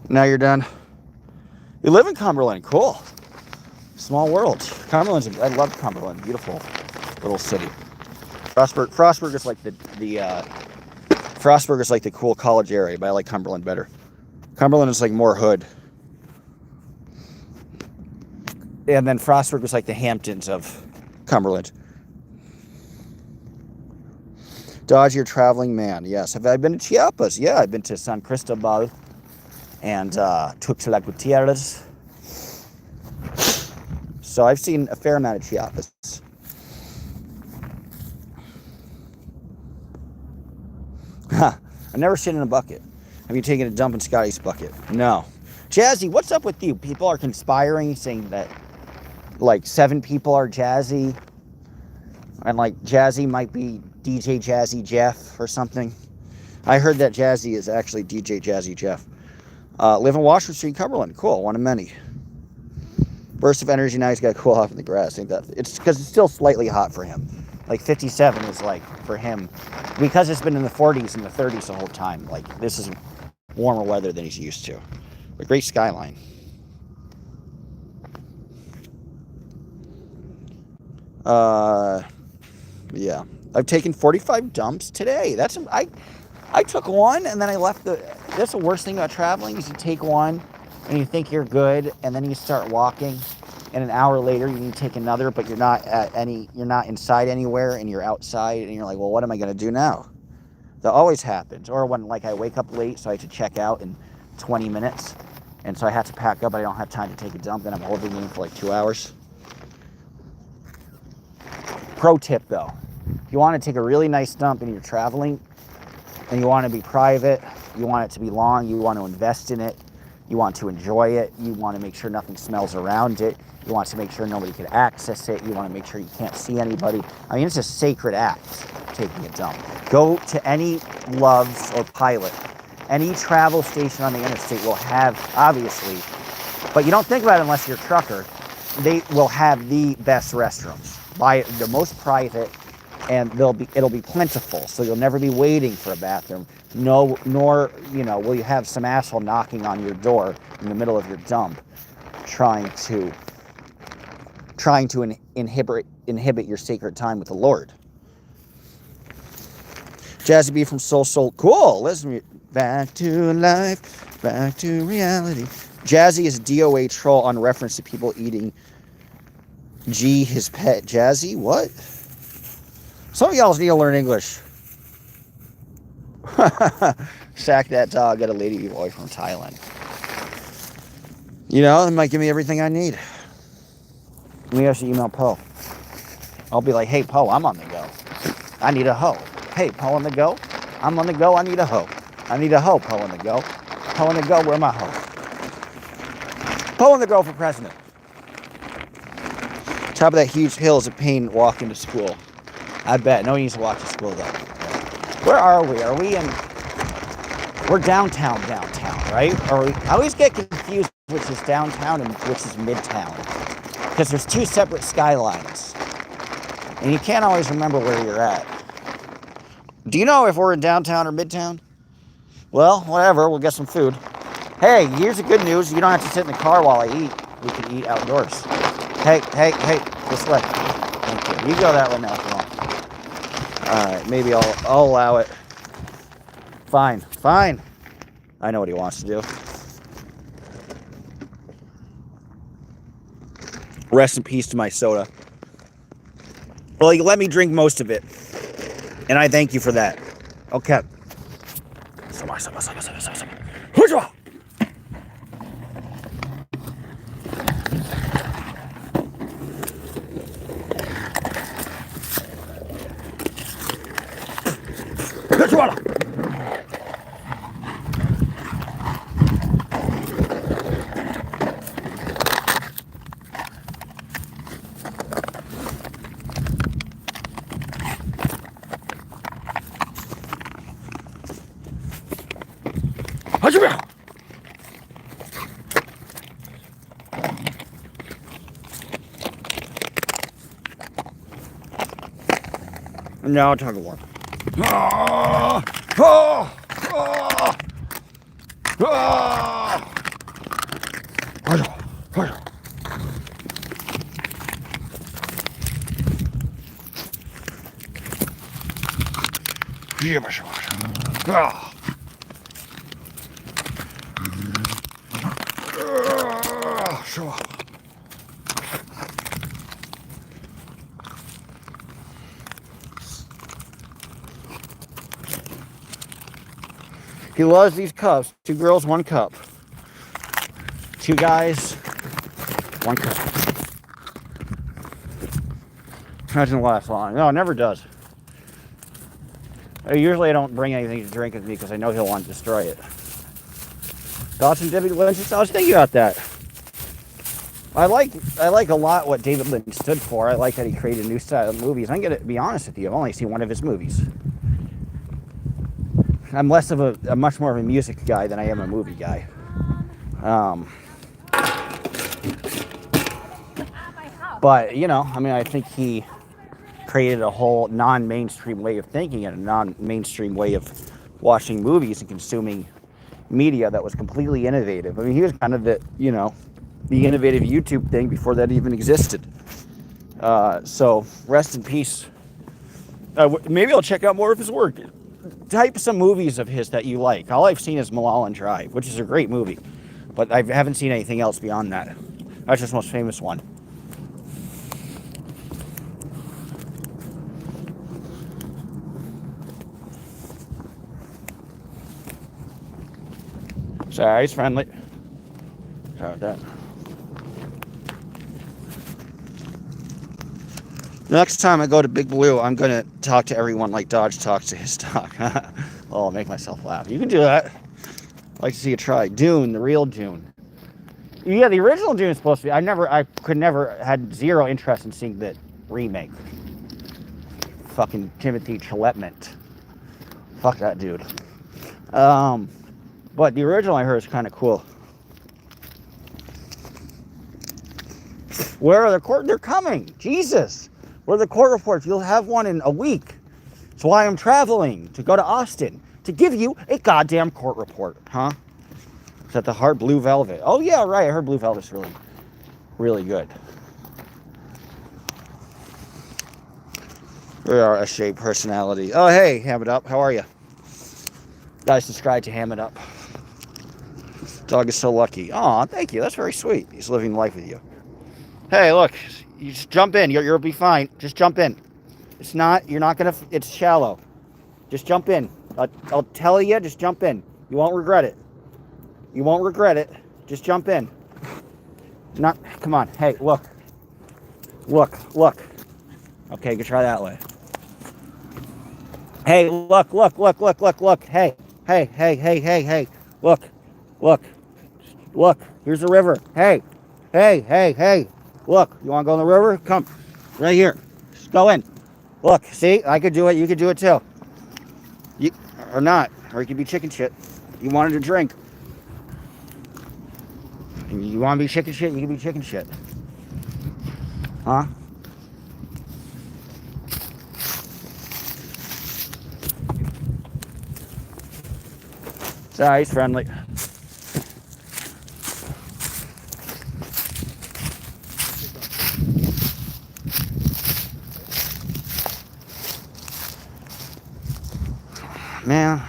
Now you're done. You live in Cumberland. Cool. Small world. I love Cumberland. Beautiful little city. Frostburg is like Frostburg is like the cool college area, but I like Cumberland better. Cumberland is like more hood. And then Frostburg was like the Hamptons of Cumberland. Dodge, you're a traveling man. Yes. Have I been to Chiapas? Yeah, I've been to San Cristobal and Tuxtla Gutierrez. So I've seen a fair amount of Chiapas. I've never shit in a bucket. Have you taken a dump in Scotty's bucket? No. Jazzy, what's up with you? People are conspiring, saying that like 7 people are Jazzy. And like Jazzy might be DJ Jazzy Jeff or something. I heard that Jazzy is actually DJ Jazzy Jeff. Live in Washington Street, Cumberland. Cool, one of many. Burst of energy, now he's got to cool off in the grass. I think that it's because it's still slightly hot for him. Like 57 is like for him, because it's been in the 40s and the 30s the whole time. Like this is warmer weather than he's used to. A great skyline. Yeah. I've taken 45 dumps today. I took one and then I left that's the worst thing about traveling is you take one and you think you're good and then you start walking and an hour later you need to take another, but you're not inside anywhere and you're outside and you're like, well, what am I going to do now? That always happens. Or when like I wake up late, so I have to check out in 20 minutes and so I have to pack up, but I don't have time to take a dump, then I'm holding in for like 2 hours. Pro tip though, if you want to take a really nice dump and you're traveling and you want to be private, you want it to be long, you want to invest in it, you want to enjoy it, you want to make sure nothing smells around it, you want to make sure nobody can access it, you want to make sure you can't see anybody. I mean, it's a sacred act, taking a dump. Go to any Love's or Pilot. Any travel station on the interstate will have, obviously, but you don't think about it unless you're a trucker, they will have the best restrooms. Buy the most private, and it'll be plentiful, so you'll never be waiting for a bathroom. Nor will you have some asshole knocking on your door in the middle of your dump, trying to inhibit your sacred time with the Lord. Jazzy B from Soul, cool. Listen, back to life, back to reality. Jazzy is DOA troll on reference to people eating G, his pet. Jazzy, what? Some of y'all need to learn English. Sack that dog, get a lady boy from Thailand. You know, it might give me everything I need. Maybe I should email Poe. I'll be like, hey, Poe, I'm on the go. I need a hoe. Hey, Poe on the go? I'm on the go, I need a hoe. I need a hoe, Poe on the go. Poe on the go, where my hoe? Poe on the go for president. Top of that huge hill is a pain walking to school. I bet. No one needs to walk to school, though. Where are we? We're downtown, right? I always get confused which is downtown and which is Midtown. because there's two separate skylines. And you can't always remember where you're at. Do you know if we're in downtown or midtown? Well, whatever, we'll get some food. Hey, here's the good news. You don't have to sit in the car while I eat. We can eat outdoors. Hey, this way. Thank you. You go that way now if you want. Alright, maybe I'll allow it. Fine. I know what he wants to do. Rest in peace to my soda. Well, you let me drink most of it. And I thank you for that. Okay. Now tug of war. He loves these cups. 2 girls, 1 cup. 2 guys, 1 cup. Doesn't last long. No, it never does. Usually I don't bring anything to drink with me because I know he'll want to destroy it. Thoughts on David Lynch? I was thinking about that. I like a lot what David Lynch stood for. I like that he created a new style of movies. I'm gonna be honest with you. I've only seen one of his movies. I'm less of a much more of a music guy than I am a movie guy. But, you know, I mean, I think he created a whole non-mainstream way of thinking and a non-mainstream way of watching movies and consuming media that was completely innovative. I mean, he was kind of the, you know, the innovative YouTube thing before that even existed. So, rest in peace. Maybe I'll check out more of his work. Type some movies of his that you like. All I've seen is Mulholland Drive, which is a great movie. But I haven't seen anything else beyond that. That's his most famous one. Sorry, he's friendly. Sorry about that. Next time I go to Big Blue, I'm going to talk to everyone like Dodge talks to his stock. Oh, I'll make myself laugh. You can do that. I'd like to see you try. Dune, the real Dune. Yeah, the original Dune is supposed to be. Had zero interest in seeing the remake. Fucking Timothy Chalamet. Fuck that dude. But the original I heard is kind of cool. Where are the court? They're coming. Jesus. Where are the court reports? You'll have one in a week. That's why I'm traveling to go to Austin to give you a goddamn court report, huh? Is that the Heart Blue Velvet? Oh yeah, right. I heard Blue Velvet's really, really good. We are a shape personality. Oh hey, Ham It Up. How are you? Guys, subscribe to Ham It Up. Dog is so lucky. Aw, thank you. That's very sweet. He's living life with you. Hey, look. You just jump in. You'll be fine. Just jump in. You're not going to, it's shallow. Just jump in. I'll tell you, just jump in. You won't regret it. You won't regret it. Just jump in. Come on. Hey, look. Look. Okay, you can try that way. Hey, look. Hey. Look. Here's the river. Hey. Look, you want to go in the river? Come. Right here. Just go in. Look, see? I could do it. You could do it too. Or not. Or it could be chicken shit. You wanted to drink. And you want to be chicken shit? You can be chicken shit. Huh? Sorry, he's friendly. Man,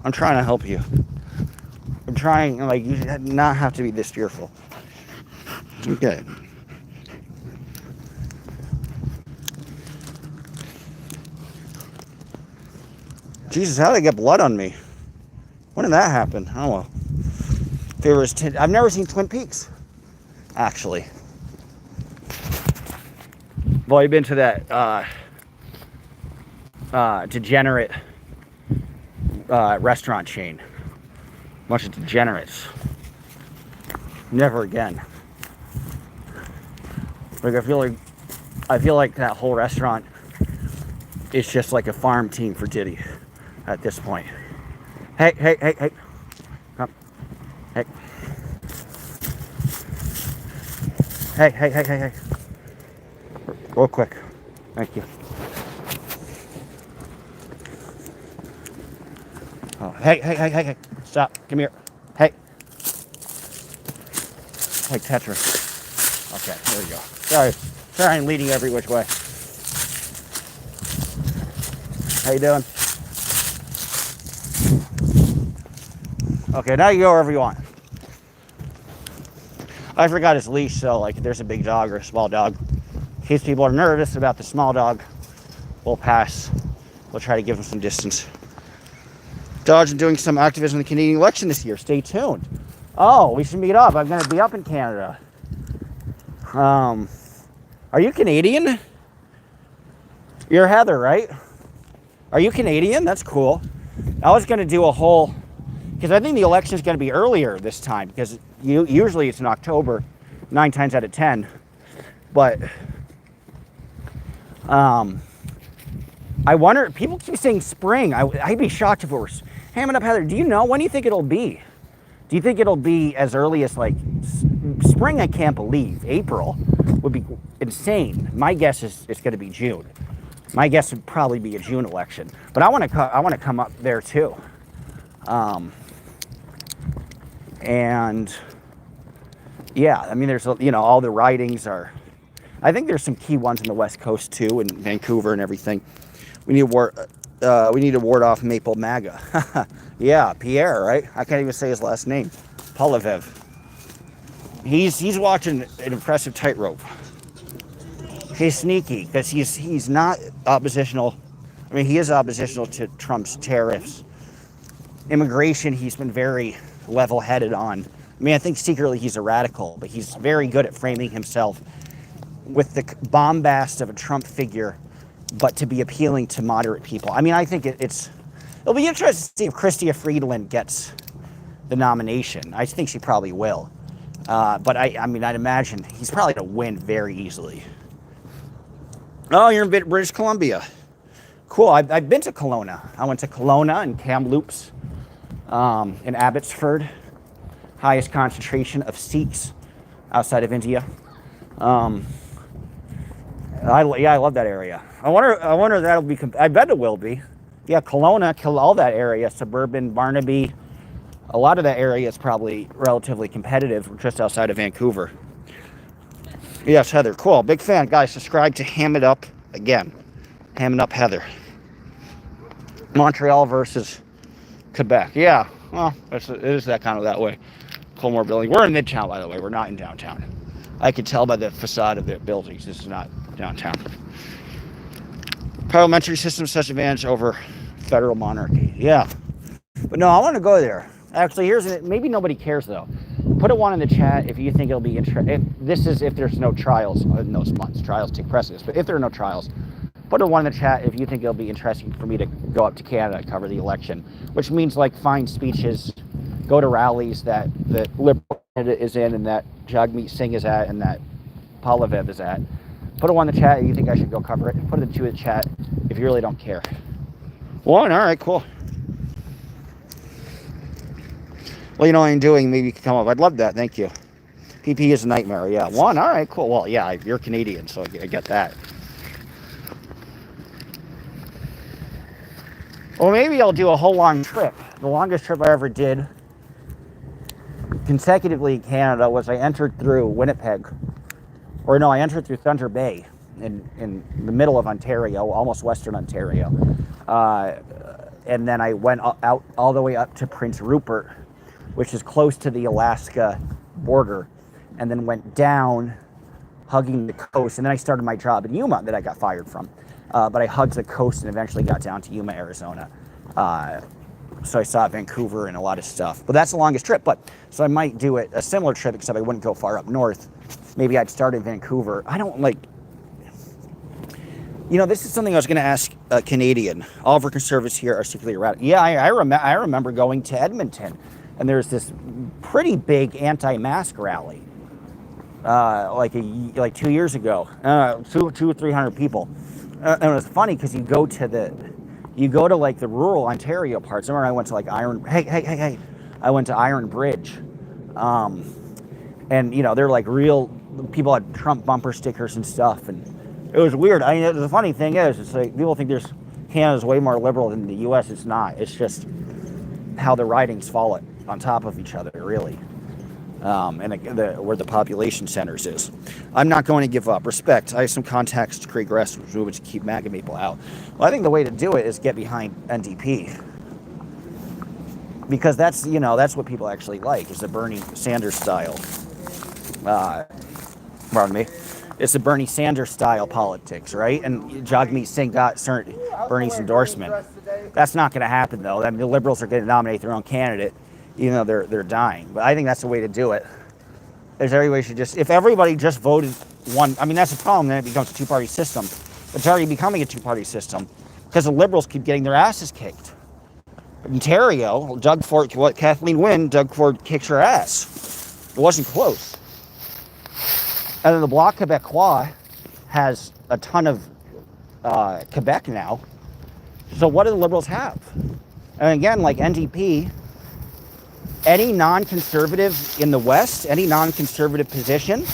I'm trying to help you. I'm trying, like, you should not have to be this fearful. Okay. Jesus, how did I get blood on me? When did that happen? Oh well. If it was I've never seen Twin Peaks, actually. Well, you've been to that degenerate restaurant chain. Bunch of degenerates. Never again. Like I feel like that whole restaurant is just like a farm team for Diddy at this point. Hey. Come. Hey. Hey. Real quick. Thank you. Oh, hey. Stop. Come here. Hey. Like Tetris. Okay, there we go. Sorry I'm leading every which way. How you doing? Okay, now you go wherever you want. I forgot his leash, so like if there's a big dog or a small dog, in case people are nervous about the small dog, we'll pass. We'll try to give him some distance. Dodge and doing some activism in the Canadian election this year. Stay tuned. Oh, we should meet up. I'm going to be up in Canada. Are you Canadian? You're Heather, right? Are you Canadian? That's cool. I was going to do a whole, because I think the election is going to be earlier this time, because usually it's in October, 9 times out of 10. But I wonder, people keep saying spring. I'd be shocked if it were. Hamming up, Heather, do you know, when do you think it'll be? Do you think it'll be as early as like spring? I can't believe. April would be insane. My guess is it's going to be June. My guess would probably be a June election. But I want to come up there too. And yeah, I mean, there's, you know, all the ridings are, I think there's some key ones in the West Coast too, in Vancouver and everything. We need to ward off Maple MAGA. Yeah, Pierre, right? I can't even say his last name. Poilievre. He's watching an impressive tightrope. He's sneaky because he's not oppositional. I mean, he is oppositional to Trump's tariffs. Immigration, he's been very level-headed on. I mean, I think secretly he's a radical, but he's very good at framing himself with the bombast of a Trump figure, but to be appealing to moderate people. I mean, I think it'll be interesting to see if Chrystia Freeland gets the nomination. I think she probably will. But I mean, I'd imagine he's probably going to win very easily. Oh, you're in British Columbia. Cool. I've been to Kelowna. I went to Kelowna and Kamloops, in Abbotsford. Highest concentration of Sikhs outside of India. I love that area. I wonder if that'll be. I bet it will be. Yeah, Kelowna, all that area, suburban, Barnaby. A lot of that area is probably relatively competitive, just outside of Vancouver. Yes, Heather, cool, big fan, guys. Subscribe to Ham It Up again. Ham It Up, Heather. Montreal versus Quebec. Yeah, well, it is that kind of that way. Colmore building. We're in Midtown, by the way. We're not in downtown. I could tell by the facade of the buildings. This is not downtown. Parliamentary system has such advantage over federal monarchy. Yeah. But no, I want to go there. Actually, maybe nobody cares though. Put a 1 in the chat if you think it'll be interesting. If there's no trials in those months. Trials take precedence. But if there are no trials, put a 1 in the chat if you think it'll be interesting for me to go up to Canada and cover the election. Which means like find speeches, go to rallies that the Liberal candidate is in and that Jagmeet Singh is at and that Poilievre is at. Put a 1 in the chat if you think I should go cover it. Put a 2 in the chat if you really don't care. 1, all right, cool. Well, you know what I'm doing, maybe you can come up. I'd love that, thank you. PP is a nightmare. Yeah, one. All right, cool. Well, yeah, you're Canadian, so I get that. Well, maybe I'll do a whole long trip. The longest trip I ever did consecutively in Canada was I entered through Winnipeg, or no, I entered through Thunder Bay in the middle of Ontario, almost Western Ontario, and then I went out all the way up to Prince Rupert, which is close to the Alaska border, and then went down, hugging the coast, and then I started my job in Yuma that I got fired from. But I hugged the coast and eventually got down to Yuma, Arizona. So I saw Vancouver and a lot of stuff. But that's the longest trip. So I might do a similar trip, except I wouldn't go far up north. Maybe I'd start in Vancouver. I don't like... this is something I was going to ask a Canadian. All of our conservatives here are secretly erratic. Yeah, I remember going to Edmonton, and there's this pretty big anti-mask rally, like 2 years ago. 200 or 300 people. And it was funny because you go to like the rural Ontario parts. I remember I went to like Hey. I went to Iron Bridge. And they're like real people had Trump bumper stickers and stuff. And it was weird. The funny thing is, it's like people think Canada's way more liberal than the US. It's not. It's just how the ridings fall on top of each other, really. And where the population centers is. I'm not going to give up. Respect. I have some contacts to create grassroots movements to keep MAGA people out. Well, I think the way to do it is get behind NDP. Because that's what people actually like, is the Bernie Sanders style. Pardon me. It's the Bernie Sanders style politics, right? And Jagmeet Singh got Bernie's endorsement. That's not going to happen, though. I mean, the Liberals are going to nominate their own candidate. They're dying. But I think that's the way to do it. If everybody just voted one, that's the problem, then it becomes a two-party system. It's already becoming a two-party system because the Liberals keep getting their asses kicked. Ontario, Kathleen Wynne, Doug Ford kicked her ass. It wasn't close. And then the Bloc Québécois has a ton of Quebec now. So what do the Liberals have? And again, like NDP, any non-conservative in the West, any non-conservative position,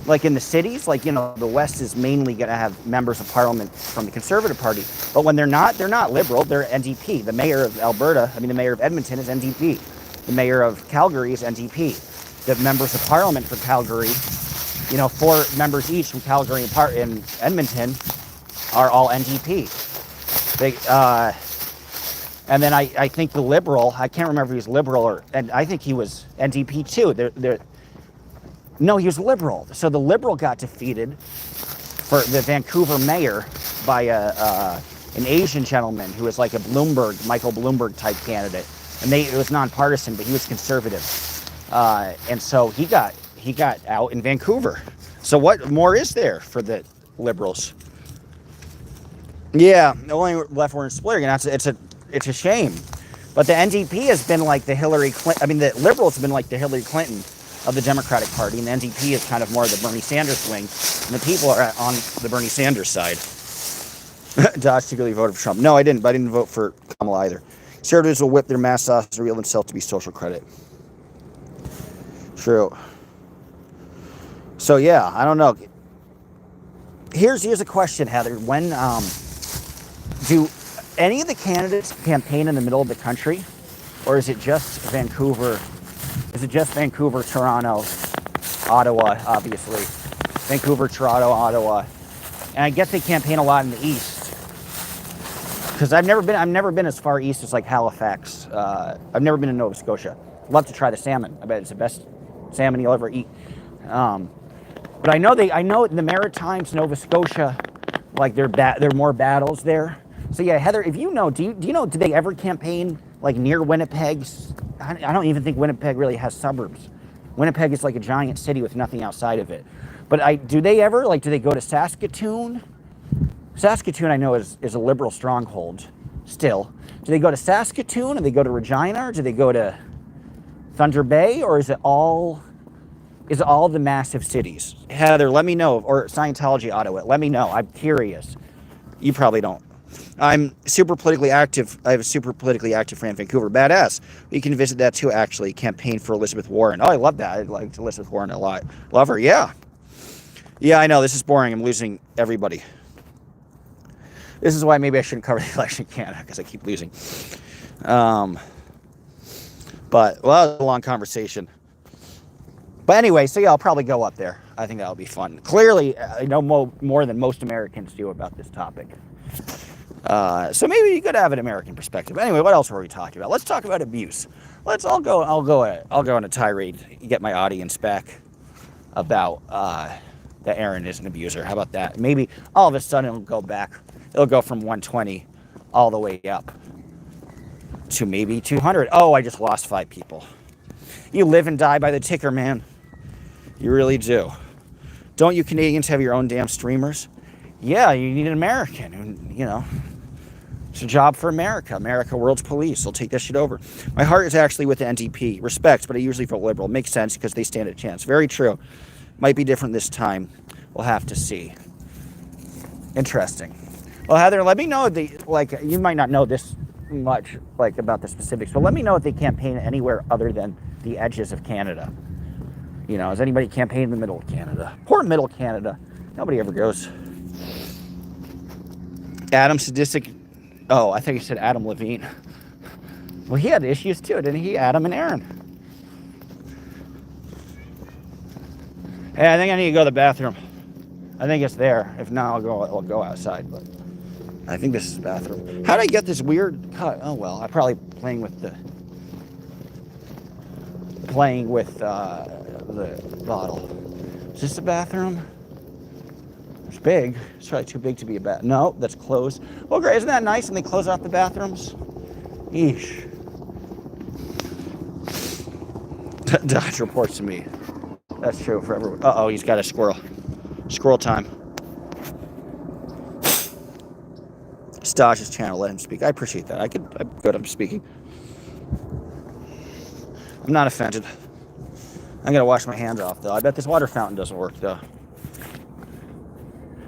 like in the cities, the West is mainly going to have members of parliament from the Conservative Party. But when they're not liberal, they're NDP. The mayor of the mayor of Edmonton is NDP. The mayor of Calgary is NDP. The members of parliament for Calgary, 4 members each from Calgary and Edmonton are all NDP. And then I think the Liberal, I can't remember if he was Liberal and I think he was NDP too. No, he was Liberal. So the Liberal got defeated for the Vancouver mayor by an Asian gentleman who was like a Michael Bloomberg type candidate. And it was nonpartisan, but he was conservative. And so he got out in Vancouver. So what more is there for the Liberals? Yeah, the only left were in splitting, and it's a shame. But the NDP has been like the the Liberals have been like the Hillary Clinton of the Democratic Party, and the NDP is kind of more the Bernie Sanders wing, and the people are on the Bernie Sanders side. Dodge secretly voted for Trump. No, I didn't, but I didn't vote for Kamala either. Conservatives will whip their mask off to reveal themselves to be social credit. True. So yeah, I don't know. Here's a question, Heather. When do any of the candidates campaign in the middle of the country, or is it just Vancouver? Is it just Vancouver, Toronto, Ottawa, obviously? Vancouver, Toronto, Ottawa. And I guess they campaign a lot in the east. Because I've never been as far east as like Halifax. I've never been to Nova Scotia. I'd love to try the salmon. I bet it's the best salmon you'll ever eat. But I know in the Maritimes, Nova Scotia, like there are more battles there. So yeah, Heather, if you know, do you know, did they ever campaign like near Winnipeg? I don't even think Winnipeg really has suburbs. Winnipeg is like a giant city with nothing outside of it. But do they go to Saskatoon? Saskatoon, I know, is a liberal stronghold still. Do they go to Saskatoon, or do they go to Regina, or do they go to Thunder Bay, or is it all the massive cities? Heather, let me know, or Scientology Ottawa, let me know. I'm curious. You probably don't I'm super politically active. I have a super politically active friend in Vancouver. Badass. You can visit that too, actually. Campaign for Elizabeth Warren. Oh, I love that. I like Elizabeth Warren a lot. Love her. Yeah. Yeah, I know. This is boring. I'm losing everybody. This is why maybe I shouldn't cover the election in Canada, because I keep losing. But, well, that was a long conversation. But anyway, so yeah, I'll probably go up there. I think that'll be fun. Clearly, I know more than most Americans do about this topic. So maybe you could have an American perspective. Anyway, what else were we talking about? Let's talk about abuse. I'll go on a tirade, get my audience back about that Aaron is an abuser. How about that? Maybe all of a sudden it'll go back. It'll go from 120 all the way up to maybe 200. Oh, I just lost 5 people. You live and die by the ticker, man. You really do. Don't you Canadians have your own damn streamers? Yeah, you need an American. You know, it's a job for America. America, world's police. They'll take that shit over. My heart is actually with the NDP. Respect, but I usually vote Liberal. Makes sense because they stand a chance. Very true. Might be different this time. We'll have to see. Interesting. Well, Heather, let me know you might not know this much about the specifics, but let me know if they campaign anywhere other than the edges of Canada. You know, has anybody campaigned in the middle of Canada? Poor middle Canada. Nobody ever goes. Adam Sadistic. Oh, I think he said Adam Levine. Well, he had issues too, didn't he? Adam and Aaron. Hey, I think I need to go to the bathroom. I think it's there. If not, I'll go outside. But I think this is the bathroom. How did I get this weird cut? Oh well, I'm probably playing with the bottle. Is this the bathroom? It's big. It's probably too big to be a bath. No, that's closed. Well, great. Isn't that nice when they close off the bathrooms? Eesh. Dodge reports to me. That's true for everyone. Uh-oh, he's got a squirrel. Squirrel time. Staj's channel, let him speak. I appreciate that. I'm good. I'm speaking. I'm not offended. I'm gonna wash my hands off though. I bet this water fountain doesn't work though.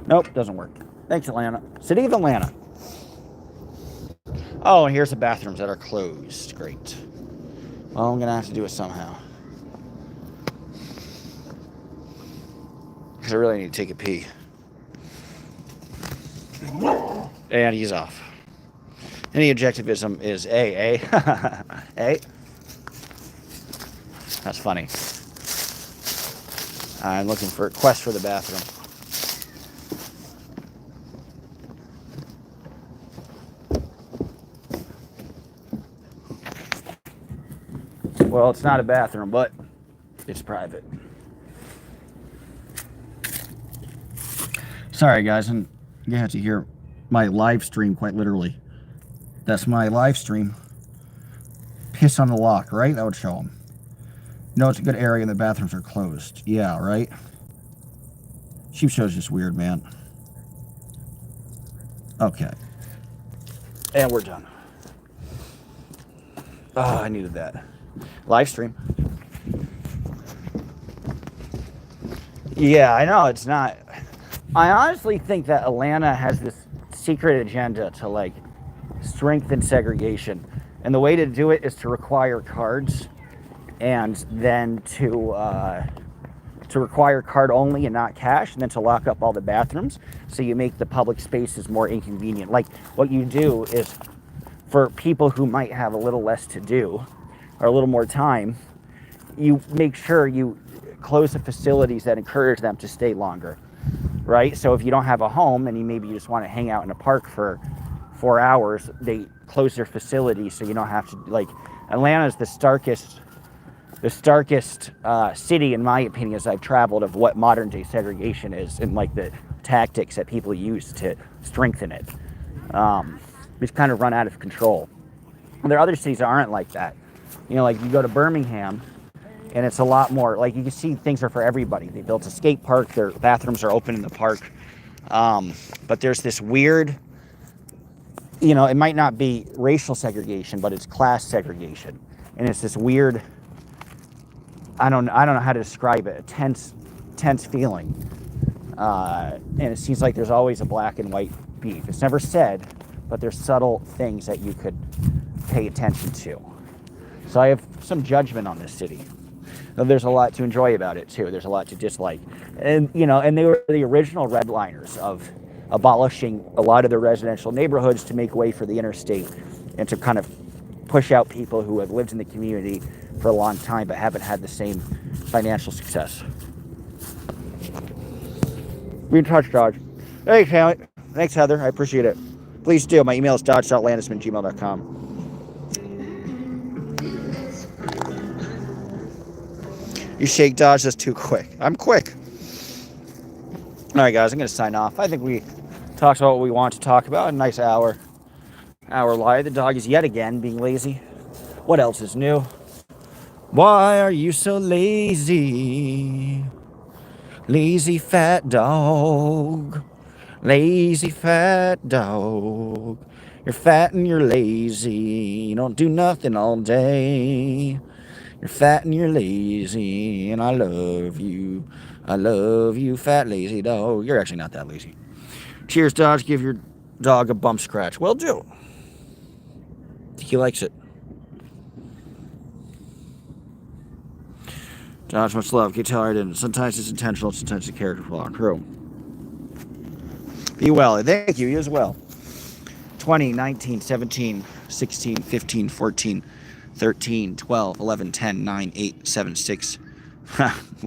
Nope, doesn't work. Thanks, Atlanta. City of Atlanta. Oh, and here's the bathrooms that are closed. Great. Well, I'm gonna have to do it somehow. Because I really need to take a pee. And he's off. Any objectivism is A. A. That's funny. I'm looking for a quest for the bathroom. Well, it's not a bathroom, but it's private. Sorry, guys, I'm gonna have to hear my live stream quite literally. That's my live stream. Piss on the lock, right? That would show them. No, it's a good area and the bathrooms are closed. Yeah, right? Sheep show's just weird, man. Okay. And we're done. Oh, I needed that. Live stream. Yeah, I know, it's not. I honestly think that Atlanta has this secret agenda to strengthen segregation. And the way to do it is to require cards, and then to require card only and not cash, and then to lock up all the bathrooms so you make the public spaces more inconvenient. Like, what you do is, for people who might have a little less to do or a little more time, you make sure you close the facilities that encourage them to stay longer, right? So if you don't have a home and maybe you just want to hang out in a park for 4 hours, they close their facilities so you don't have to, Atlanta is the starkest city, in my opinion, as I've traveled, of what modern day segregation is, and the tactics that people use to strengthen it. It's kind of run out of control. And there are other cities that aren't like that. You go to Birmingham, and it's a lot more, you can see things are for everybody. They built a skate park, their bathrooms are open in the park. But there's this weird, it might not be racial segregation, but it's class segregation. And it's this weird, I don't know how to describe it, a tense feeling. And it seems like there's always a black and white beef. It's never said, but there's subtle things that you could pay attention to. So I have some judgment on this city. There's a lot to enjoy about it too. There's a lot to dislike, and and they were the original redliners of abolishing a lot of the residential neighborhoods to make way for the interstate, and to kind of push out people who have lived in the community for a long time but haven't had the same financial success. Be in touch, Dodge. Hey, Tammy. Thanks, Heather. I appreciate it. Please do. My email is dodge.landisman@gmail.com. You shake Dodge, that's too quick. I'm quick. All right, guys, I'm going to sign off. I think we talked about what we want to talk about. A nice hour live. The dog is yet again being lazy. What else is new? Why are you so lazy? Lazy fat dog. Lazy fat dog. You're fat and you're lazy. You don't do nothing all day. You're fat and you're lazy, and I love you. I love you, fat lazy dog. You're actually not that lazy. Cheers, Dodge. Give your dog a bump scratch. Will do. He likes it. Dodge, much love. Can you tell her I didn't? Sometimes it's intentional, sometimes it's a character flaw. True. Be well. Thank you. You as well. 20, 19, 17, 16, 15, 14, 13, 12, 11, 10, 9, 8, 7, 6.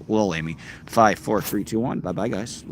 Little Amy. 5, 4, 3, 2, 1. Bye-bye, guys.